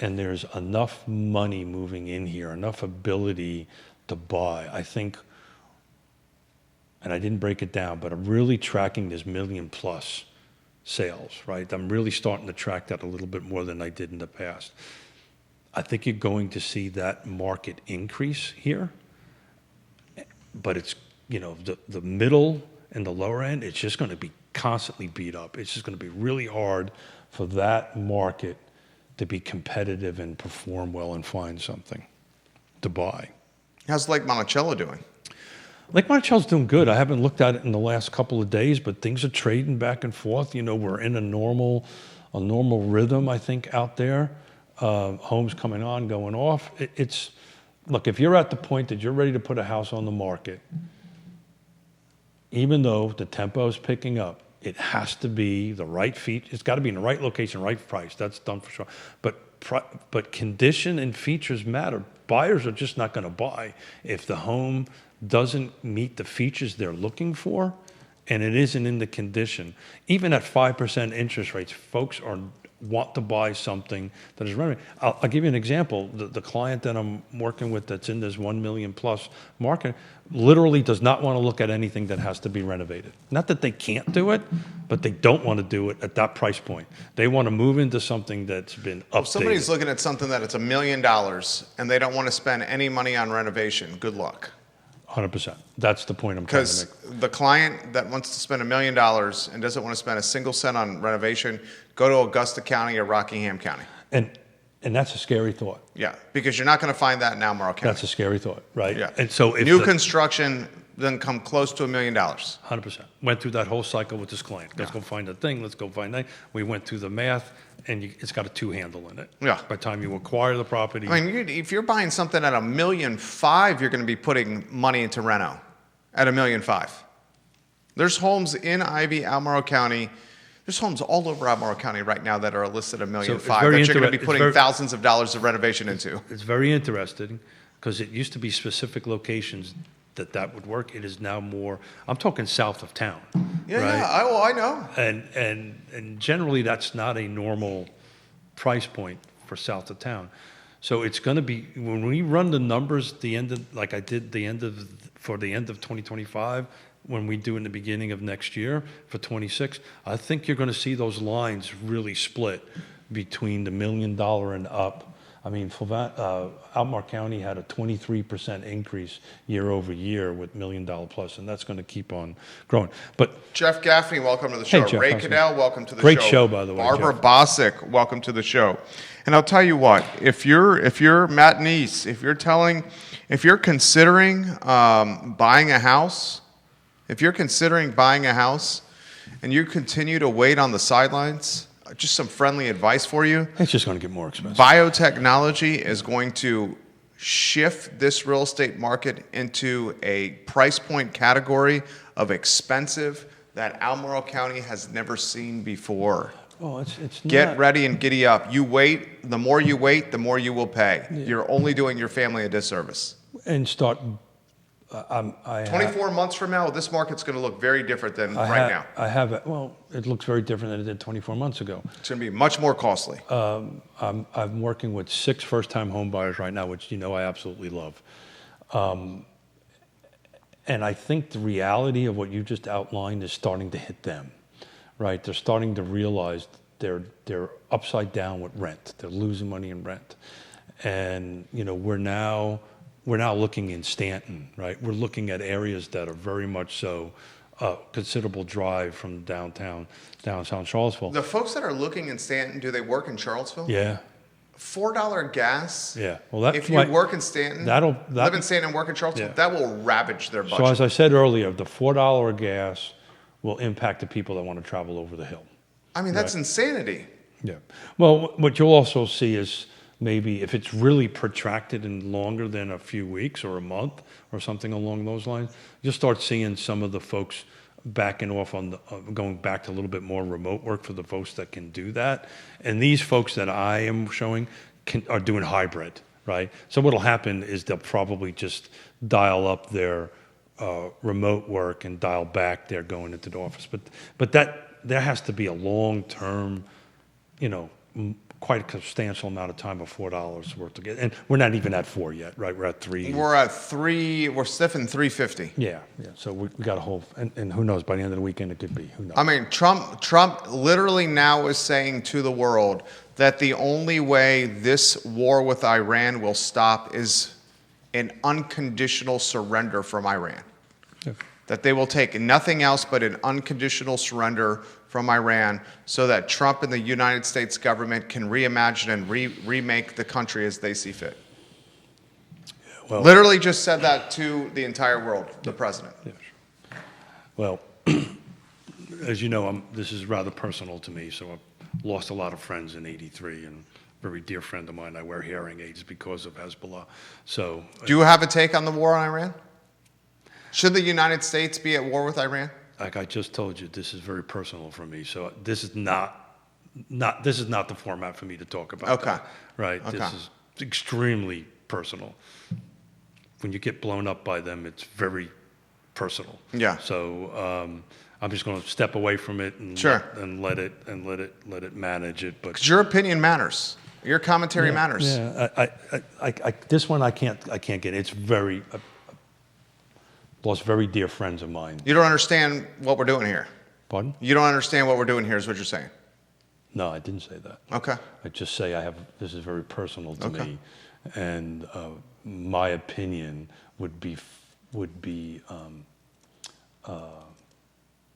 And there's enough money moving in here, enough ability to buy. I think, and I didn't break it down, but I'm really tracking this million+ sales, right? I'm really starting to track that a little bit more than I did in the past. I think you're going to see that market increase here, but it's, the middle and the lower end, it's just going to be constantly beat up. It's just going to be really hard for that market to be competitive and perform well and find something to buy.
How's Lake Monticello doing?
Lake Monticello's doing good. I haven't looked at it in the last couple of days, but things are trading back and forth. We're in a normal rhythm, I think, out there. Homes coming on, going off. Look, if you're at the point that you're ready to put a house on the market, even though the tempo is picking up, It has to be the right feature. It's got to be in the right location, right price. That's done for sure. But condition and features matter. Buyers are just not going to buy if the home doesn't meet the features they're looking for, and it isn't in the condition. Even at 5% interest rates, folks want to buy something that is renovated. I'll give you an example. The client that I'm working with that's in this 1 million plus market literally does not want to look at anything that has to be renovated. Not that they can't do it, but they don't want to do it at that price point. They want to move into something that's been updated.
If somebody's looking at something that it's $1 million and they don't want to spend any money on renovation, good luck.
100%. That's the point I'm trying to
Because
make.
the client that wants to spend $1 million and doesn't want to spend a single cent on renovation, go to Augusta County or Rockingham County.
And that's a scary thought.
Yeah, because you're not going to find that in Albemarle County.
That's a scary thought, right?
Yeah.
And so if
New construction doesn't come close to $1 million.
100%. Went through that whole cycle with this client. Let's go find a thing. Let's go find that. We went through the math, and it's got a 2 handle in it.
Yeah.
By the time you acquire the property.
I mean, if you're buying something at $1.5 million, you're going to be putting money into reno at $1.5 million. There's homes in Ivy, Albemarle County. There's homes all over Albemarle County right now that are listed at $1.5 million
it's very
that you're going to be
it's
putting
very-
thousands of dollars of renovation into.
It's very interesting because it used to be specific locations that would work. It is now more, I'm talking south of town.
Yeah,
right?
yeah, I know.
And generally that's not a normal price point for south of town. So it's going to be, when we run the numbers, the end of, like I did for the end of 2025, when we do in the beginning of next year for 26, I think you're going to see those lines really split between the $1 million and up. I mean, Albemarle County had a 23% increase year over year with $1 million plus, and that's going to keep on growing. But
Jeff Gaffney, welcome to the show.
Jeff,
Ray
how's it
Cadell, welcome to the
Great
show.
show, by the way,
Barbara
Jeff.
Bosick, welcome to the show. And I'll tell you what, if you're Matt Neese, if you're considering buying a house, and you continue to wait on the sidelines, just some friendly advice for you.
it's just going to get more expensive.
Biotechnology is going to shift this real estate market into a price point category of expensive that Albemarle County has never seen before.
Oh, it's
Get
not-
ready and giddy up. You wait, the more you wait, the more you will pay. You're only doing your family a disservice.
And start.
24 months from now, this market's going to look very different than right now.
Well, it looks very different than it did 24 months ago.
It's going to be much more costly.
I'm working with 6 first-time home buyers right now, which I absolutely love. And I think the reality of what you just outlined is starting to hit them, right? They're starting to realize they're upside down with rent. They're losing money in rent. And, we're now looking in Stanton, right? We're looking at areas that are very much so considerable drive from downtown Charlottesville.
The folks that are looking in Stanton, do they work in Charlottesville?
Yeah.
$4 gas.
Yeah. Well, that's
If you work in Stanton, live in Stanton and work in Charlottesville,
Yeah.
that will ravage their budget.
So as I said earlier, the $4 gas will impact the people that want to travel over the hill.
I mean, that's insanity.
Yeah. Well, what you'll also see is maybe if it's really protracted and longer than a few weeks or a month or something along those lines, you'll start seeing some of the folks backing off on going back to a little bit more remote work for the folks that can do that. And these folks that I am showing are doing hybrid, right? So what'll happen is they'll probably just dial up their remote work and dial back their going into the office. But there has to be a long-term, quite a substantial amount of time of $4 worth to get. And we're not even at 4 yet, right? We're at 3.
We're at 3, we're sniffing 350.
Yeah. So we got a whole, and who knows, by the end of the weekend it could be, who knows?
I mean, Trump literally now is saying to the world that the only way this war with Iran will stop is an unconditional surrender from Iran.
Yeah.
That they will take nothing else but an unconditional surrender from Iran so that Trump and the United States government can reimagine and remake the country as they see fit.
Well,
Literally just said that to the entire world, the president.
yeah. Well, as you know, this is rather personal to me, so I've lost a lot of friends in '83, and a very dear friend of mine, I wear hearing aids because of Hezbollah. So
Do you have a take on the war on Iran? Should the United States be at war with Iran?
like I just told you, this is very personal for me. So this is not the format for me to talk about.
Okay.
that, right.
Okay.
This is extremely personal. When you get blown up by them, it's very personal.
Yeah.
So I'm just going to step away from it and
Sure.
let it manage it. But
'Cause your opinion matters. Your commentary matters.
Yeah, this one I can't get. It's very lost very dear friends of mine.
You don't understand what we're doing here.
Pardon?
You don't understand what we're doing here is what you're saying.
No, I didn't say that.
Okay.
I just say this is very personal to
Okay.
me, and my opinion would be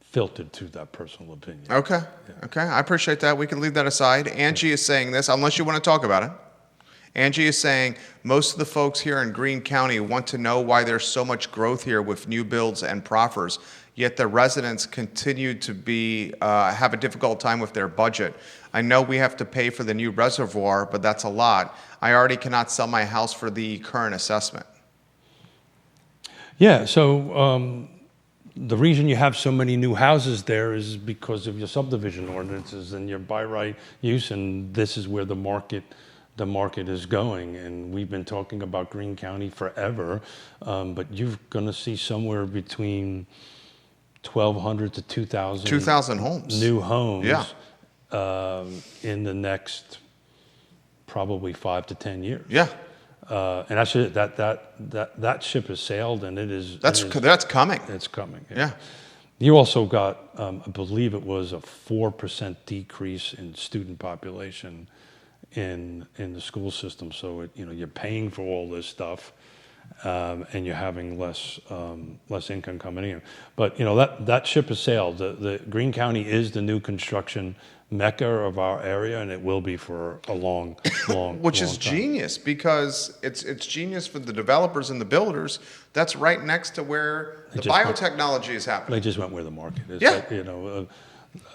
filtered through that personal opinion.
Okay. Okay. I appreciate that. We can leave that aside. Angie is saying this, unless you want to talk about it. Angie is saying most of the folks here in Greene County want to know why there's so much growth here with new builds and proffers, yet the residents continue to have a difficult time with their budget. I know we have to pay for the new reservoir, but that's a lot. I already cannot sell my house for the current assessment.
Yeah. So the reason you have so many new houses there is because of your subdivision ordinances and your by right use, and this is where the market is going. And we've been talking about Greene County forever, but you're going to see somewhere between 1,200 to 2,000
2,000 homes.
new homes
Yeah.
in the next probably 5 to 10 years.
Yeah.
And actually, that ship has sailed, and
That's coming.
it's coming.
Yeah.
You also got, I believe it was a 4% decrease in student population in the school system. So you're paying for all this stuff, and you're having less income coming in. But that ship has sailed. The Greene County is the new construction mecca of our area, and it will be for a long
Which is
long time.
genius, because it's genius for the developers and the builders. That's right next to where the
just went-
biotechnology is happening.
They just went where the market is.
Yeah.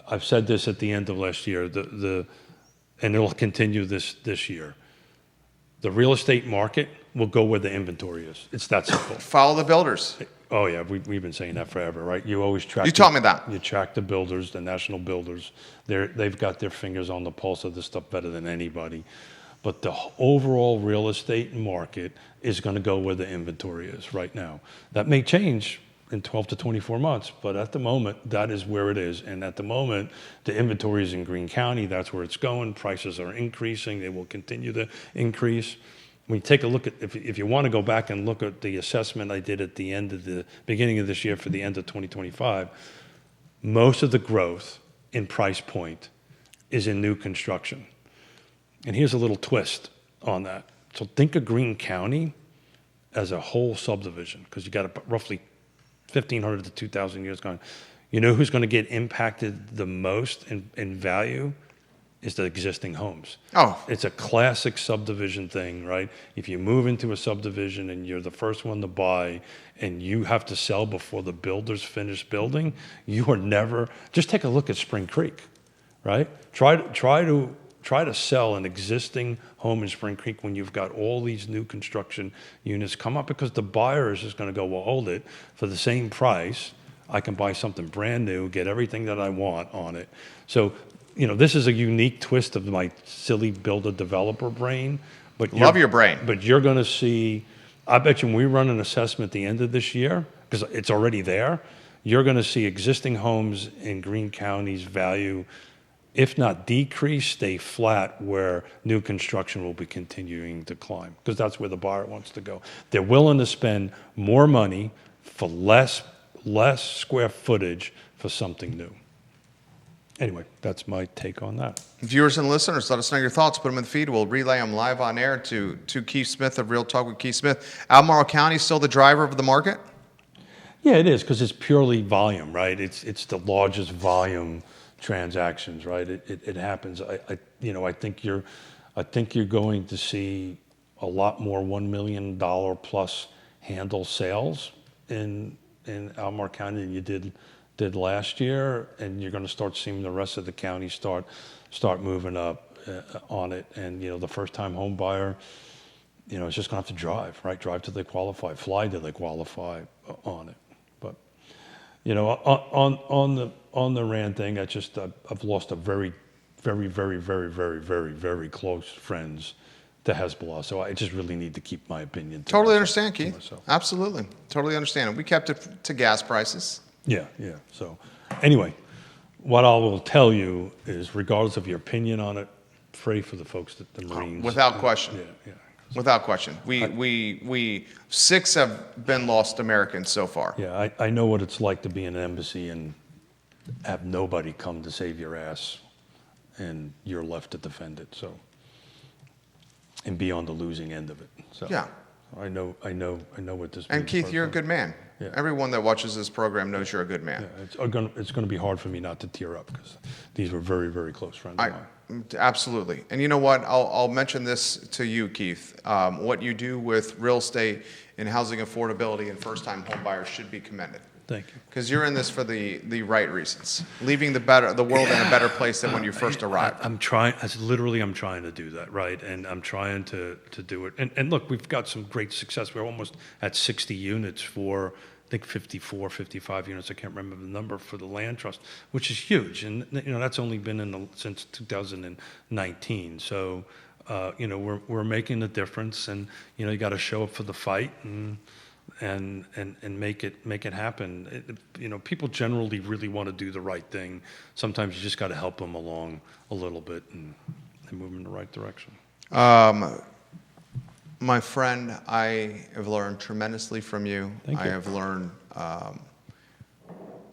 I've said this at the end of last year, and it'll continue this year. The real estate market will go where the inventory is. It's that simple.
Follow the builders.
Oh yeah, we've been saying that forever, right? You always track.
You taught me that.
You track the builders, the national builders. They've got their fingers on the pulse of this stuff better than anybody. But the overall real estate market is going to go where the inventory is right now. That may change in 12 to 24 months, but at the moment, that is where it is. And at the moment, the inventory is in Greene County. That's where it's going. Prices are increasing. They will continue to increase. When you take a look at, if you want to go back and look at the assessment I did at the beginning of this year for the end of 2025, most of the growth in price point is in new construction. And here's a little twist on that. So think of Greene County as a whole subdivision, because you got roughly 1,500 to 2,000 years gone. You know who's going to get impacted the most in value? Is the existing homes.
Oh.
It's a classic subdivision thing, right? If you move into a subdivision and you're the first one to buy and you have to sell before the builders finish building, you are never, just take a look at Spring Creek, right? Try to sell an existing home in Spring Creek when you've got all these new construction units come up, because the buyer is just going to go, well, hold it, for the same price, I can buy something brand new, get everything that I want on it. So, this is a unique twist of my silly builder developer brain. But
Love your brain.
But you're going to see, I bet you when we run an assessment at the end of this year, because it's already there, you're going to see existing homes in Greene County's value, if not decrease, stay flat, where new construction will be continuing to climb, because that's where the buyer wants to go. They're willing to spend more money for less square footage for something new. Anyway, that's my take on that.
Viewers and listeners, let us know your thoughts. Put them in the feed. We'll relay them live on air to Keith Smith of Real Talk with Keith Smith. Albemarle County still the driver of the market?
Yeah, it is, because it's purely volume, right? It's the largest volume transactions, right? It happens. I think you're going to see a lot more $1 million plus handle sales in Albemarle County than you did last year, and you're going to start seeing the rest of the county start moving up on it. And the first time home buyer, is just going to have to drive till they qualify, fly till they qualify on it. But You know, on the Rand thing, I've lost a very close friends to Hezbollah. So I just really need to keep my opinion.
Totally
myself,
understand,
to
Keith.
myself.
Absolutely. Totally understand. We kept it to gas prices.
Yeah. So anyway, what I will tell you is, regardless of your opinion on it, pray for the folks that the Marines.
Without question.
Yeah.
Without question. We 6 have been lost Americans so far.
Yeah, I know what it's like to be in an embassy and have nobody come to save your ass, and you're left to defend it. So, and be on the losing end of it. So
Yeah.
I know what this means.
And Keith, you're a good man.
Yeah.
Everyone that watches this program knows you're a good man.
Yeah, it's going to be hard for me not to tear up, because these were very close friends of mine.
Absolutely. And you know what? I'll mention this to you, Keith. What you do with real estate and housing affordability and first-time home buyers should be commended.
Thank you.
Because you're in this for the right reasons, leaving the world in a better place than when you first arrived.
I'm trying to do that, right? And I'm trying to do it. And look, we've got some great success. We're almost at 60 units for, I think, 54, 55 units. I can't remember the number for the land trust, which is huge. And that's only been since 2019. So we're making a difference. And you got to show up for the fight and make it happen. People generally really want to do the right thing. Sometimes you just got to help them along a little bit and move them in the right direction.
My friend, I have learned tremendously from you.
Thank you.
I have learned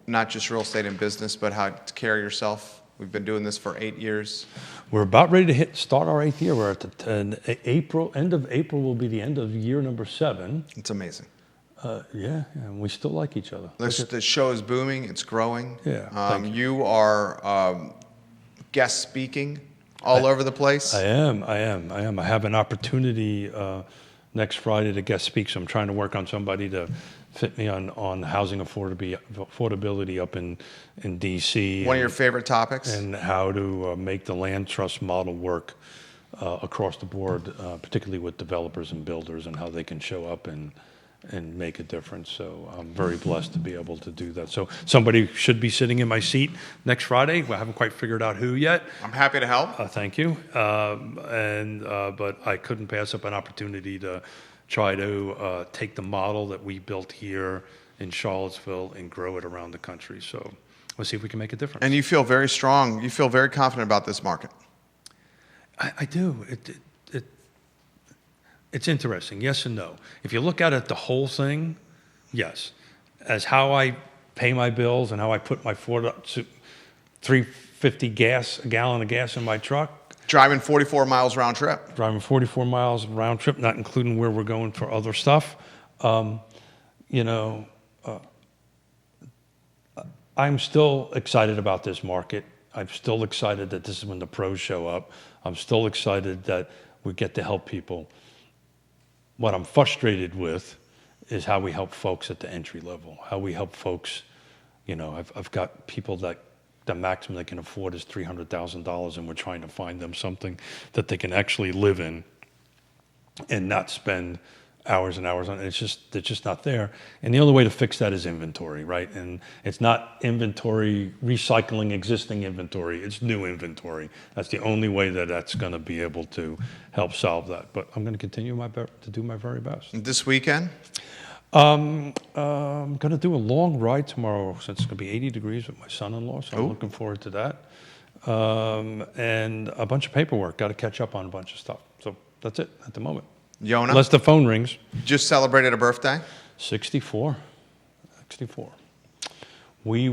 not just real estate and business, but how to carry yourself. We've been doing this for 8 years.
We're about ready to start our 8th year. We're at the end of April will be the end of year number 7.
It's amazing.
Yeah, and we still like each other.
The show is booming. It's growing.
Yeah, thank
you are guest speaking all over the place.
I am. I have an opportunity next Friday to guest speak, so I'm trying to work on somebody to fit me on housing affordability up in D.C.
One of your favorite topics?
And how to make the land trust model work across the board, particularly with developers and builders, and how they can show up and make a difference. So I'm very blessed to be able to do that. So somebody should be sitting in my seat next Friday. We haven't quite figured out who yet.
I'm happy to help.
Thank you. But I couldn't pass up an opportunity to try to take the model that we built here in Charlottesville and grow it around the country. So let's see if we can make a difference.
And you feel very strong. You feel very confident about this market.
I do. It's interesting, yes and no. If you look at it, the whole thing, yes. As how I pay my bills and how I put my $3.50 a gallon of gas in my truck.
Driving 44 miles round trip.
Driving 44 miles round trip, not including where we're going for other stuff. I'm still excited about this market. I'm still excited that this is when the pros show up. I'm still excited that we get to help people. What I'm frustrated with is how we help folks at the entry level, how we help folks, I've got people that the maximum they can afford is $300,000, and we're trying to find them something that they can actually live in and not spend hours and hours on it. They're just not there. And the only way to fix that is inventory, right? And it's not inventory, recycling existing inventory, it's new inventory. That's the only way that's going to be able to help solve that. But I'm going to continue to do my very best.
This weekend?
I'm going to do a long ride tomorrow since it's going to be 80 degrees with my son-in-law, so I'm looking forward to that. And a bunch of paperwork, got to catch up on a bunch of stuff. So that's it at the moment.
Yonna?
Unless the phone rings.
Just celebrated a birthday?
64. We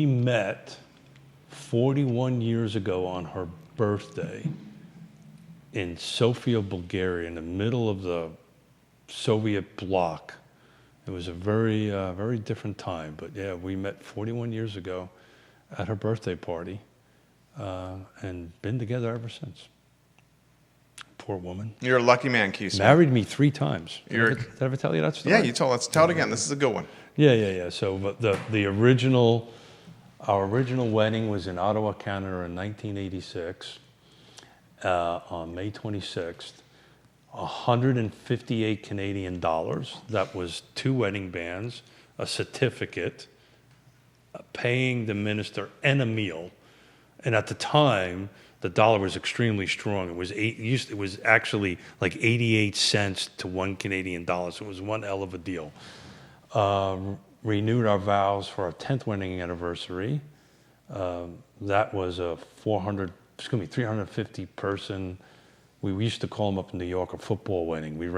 met 41 years ago on her birthday in Sofia, Bulgaria, in the middle of the Soviet bloc. It was a very different time, but yeah, we met 41 years ago at her birthday party and been together ever since. Poor woman.
You're a lucky man, Keith.
Married me 3 times. Did I ever tell you that story?
Yeah, you told. Let's tell it again. This is a good one.
Yeah. So our original wedding was in Ottawa, Canada in 1986 on May 26th. 158 Canadian dollars. That was 2 wedding bands, a certificate, paying the minister, and a meal. And at the time, the dollar was extremely strong. It was actually like 88 cents to 1 Canadian dollar. So it was one hell of a deal. Renewed our vows for our 10th wedding anniversary. That was a 350 person. We used to call them up in New York a football wedding. We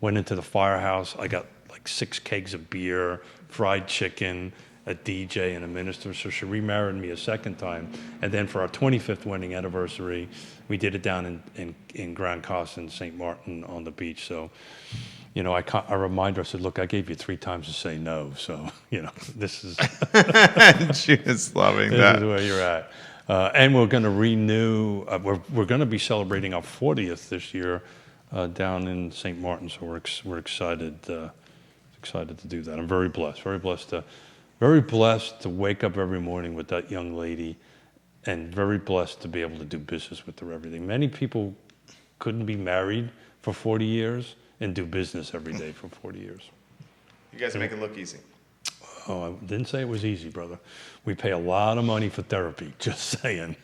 went into the firehouse. I got like 6 kegs of beer, fried chicken, a DJ, and a minister. So she remarried me a second time. And then for our 25th wedding anniversary, we did it down in Grand Costa in St. Martin on the beach. So, you know, I remind her, I said, look, I gave you 3 times to say no. So, you know, this is,
She's loving
this
that.
is where you're at. And we're going to renew, we're going to be celebrating our 40th this year down in St. Martin. So we're excited to do that. I'm very blessed to wake up every morning with that young lady, and very blessed to be able to do business with her every day. Many people couldn't be married for 40 years and do business every day for 40 years.
You guys make it look easy.
Oh, I didn't say it was easy, brother. We pay a lot of money for therapy, just saying.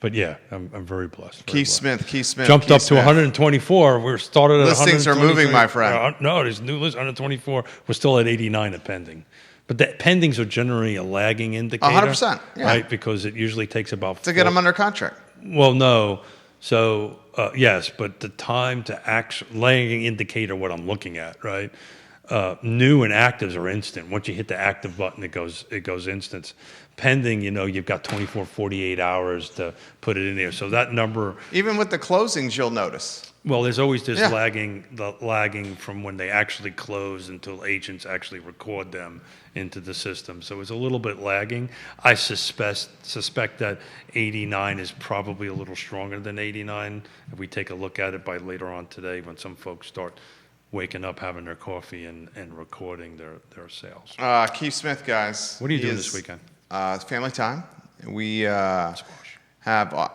But yeah, I'm very blessed.
Keith Smith.
Jumped up to 124. We started at
Listings are moving, my friend.
No, there's new list 124. We're still at 89 at pending. But the pendings are generally a lagging indicator.
100%, yeah.
Right? Because it usually takes about
To get them under contract.
Well, no. So, yes, but the time to lagging indicator what I'm looking at, right? New and actives are instant. Once you hit the active button, it goes instant. Pending, you know, you've got 24, 48 hours to put it in there. So that number.
Even with the closings, you'll notice.
Well, there's always this
Yeah.
lagging from when they actually close until agents actually record them into the system. So it's a little bit lagging. I suspect that 89 is probably a little stronger than 89 if we take a look at it by later on today when some folks start waking up, having their coffee, and recording their sales.
Keith Smith, guys.
What are you doing this weekend?
Family time. We have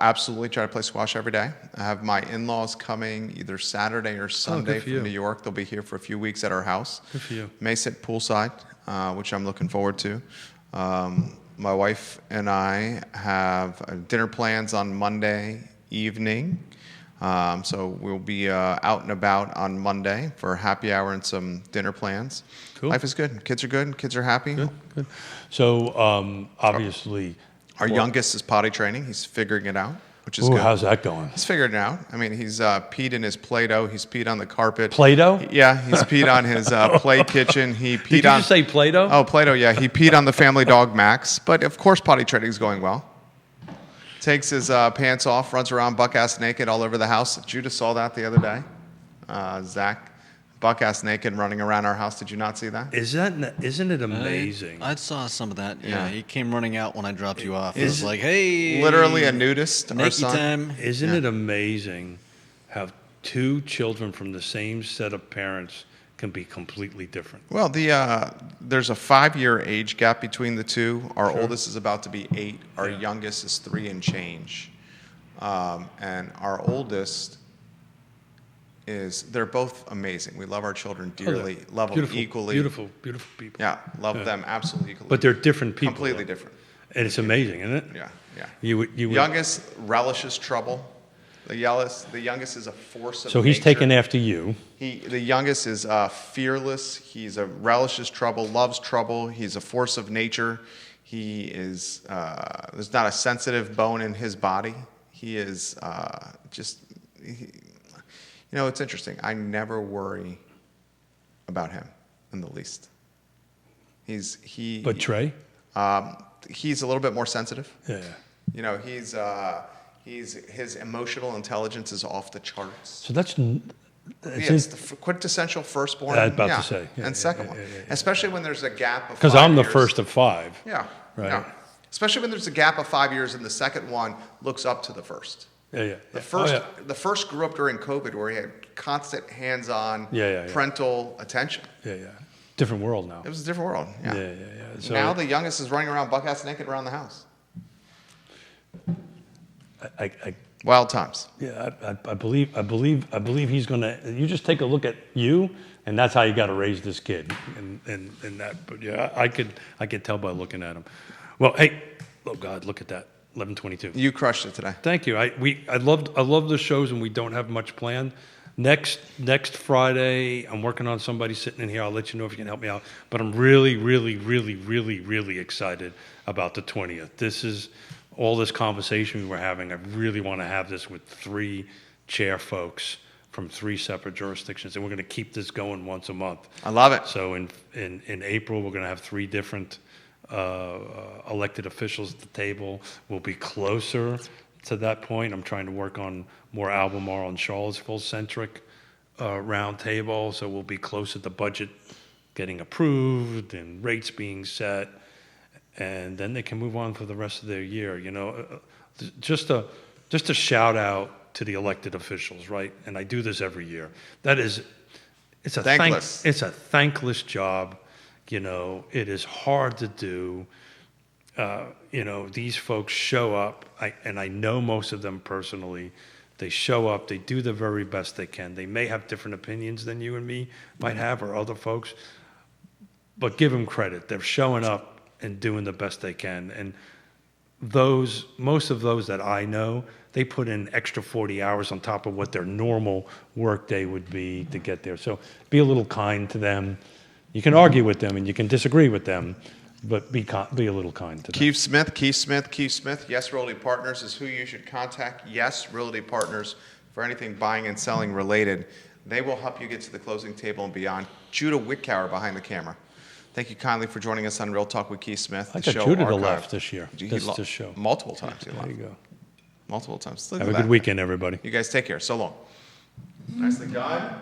absolutely tried to play squash every day. I have my in-laws coming either Saturday or Sunday
for you.
from New York. They'll be here for a few weeks at our house.
Good for you.
May sit poolside, which I'm looking forward to. My wife and I have dinner plans on Monday evening. So we'll be out and about on Monday for a happy hour and some dinner plans.
Cool.
Life is good. Kids are good. Kids are happy.
Good. So obviously,
Our youngest is potty training. He's figuring it out, which is
ooh,
good.
how's that going?
He's figured it out. I mean, he's peed in his Play-Doh. He's peed on the carpet.
Play-Doh?
Yeah, he's peed on his play kitchen. He peed
Did you
on.
just say Play-Doh?
Oh, Play-Doh. Yeah, he peed on the family dog Max. But of course, potty training is going well. Takes his pants off, runs around buck-ass naked all over the house. Judah saw that the other day. Zach, buck-ass naked running around our house. Did you not see that?
Isn't it amazing?
I saw some of that. Yeah,
Yeah.
he came running out when I dropped you off. It
Is
was
it
like, hey,
Literally a nudist. Our
Nikki
son.
time.
Isn't it amazing how 2 children from the same set of parents can be completely different?
Well, there's a 5-year age gap between the two. Our oldest is about to be 8. Our
Yeah.
youngest is 3 and change. And our oldest they're both amazing. We love our children dearly, love them equally.
Beautiful people.
Yeah, love them absolutely equally.
But they're different people.
completely
though.
different.
And it's amazing, isn't it?
Yeah, yeah.
You would.
Youngest relishes trouble. The youngest is a force of
So he's
nature.
taken after you.
The youngest is fearless. He's a relishes trouble, loves trouble. He's a force of nature. He is. There's not a sensitive bone in his body. He is you know, it's interesting. I never worry about him in the least.
But Trey?
He's a little bit more sensitive.
Yeah.
You know, his emotional intelligence is off the charts.
So that's
It's the quintessential firstborn.
I was about to say, yeah,
and second one. Especially when there's a gap of 5
because I'm the
years.
first of 5.
Yeah.
Right.
Yeah. Especially when there's a gap of 5 years and the second one looks up to the first.
Yeah.
The
Oh,
the first grew up during COVID where he had constant hands-on
Yeah.
parental attention.
Yeah. Different world now.
It was a different world. Yeah.
Yeah. So
Now the youngest is running around buck-ass naked around the house. Wild times.
Yeah, I believe he's gonna. You just take a look at you, and that's how you got to raise this kid, and that. But yeah, I could tell by looking at him. Well, hey, oh God, look at that, 11:22.
You crushed it today.
Thank you. I love the shows, and we don't have much planned. Next Friday, I'm working on somebody sitting in here. I'll let you know if you can help me out. But I'm really excited about the 20th. This is all this conversation we were having. I really want to have this with 3 chair folks from 3 separate jurisdictions, and we're going to keep this going once a month.
I love it.
So in April, we're going to have 3 different elected officials at the table. We'll be closer to that point. I'm trying to work on more Albemarle and Charlottesville-centric round table, so we'll be closer to budget getting approved and rates being set, and then they can move on for the rest of their year. You know, just a shout out to the elected officials, right? And I do this every year. It's a
Thankless.
It's a thankless job. You know, it is hard to do. You know, these folks show up, and I know most of them personally. They show up, they do the very best they can. They may have different opinions than you and me might have, or other folks, but give them credit. They're showing up and doing the best they can. And most of those that I know, they put in extra 40 hours on top of what their normal workday would be to get there. So be a little kind to them. You can argue with them and you can disagree with them, but be a little kind to them.
Keith Smith. Yes Realty Partners is who you should contact. Yes Realty Partners for anything buying and selling related. They will help you get to the closing table and beyond. Judah Wickower behind the camera. Thank you kindly for joining us on Real Talk with Keith Smith.
I got Judah to left this year, this show.
Multiple times he
There
left.
you go.
Multiple times. Look
Have
at
a
that.
good weekend, everybody.
You guys take care. So long. Nicely done.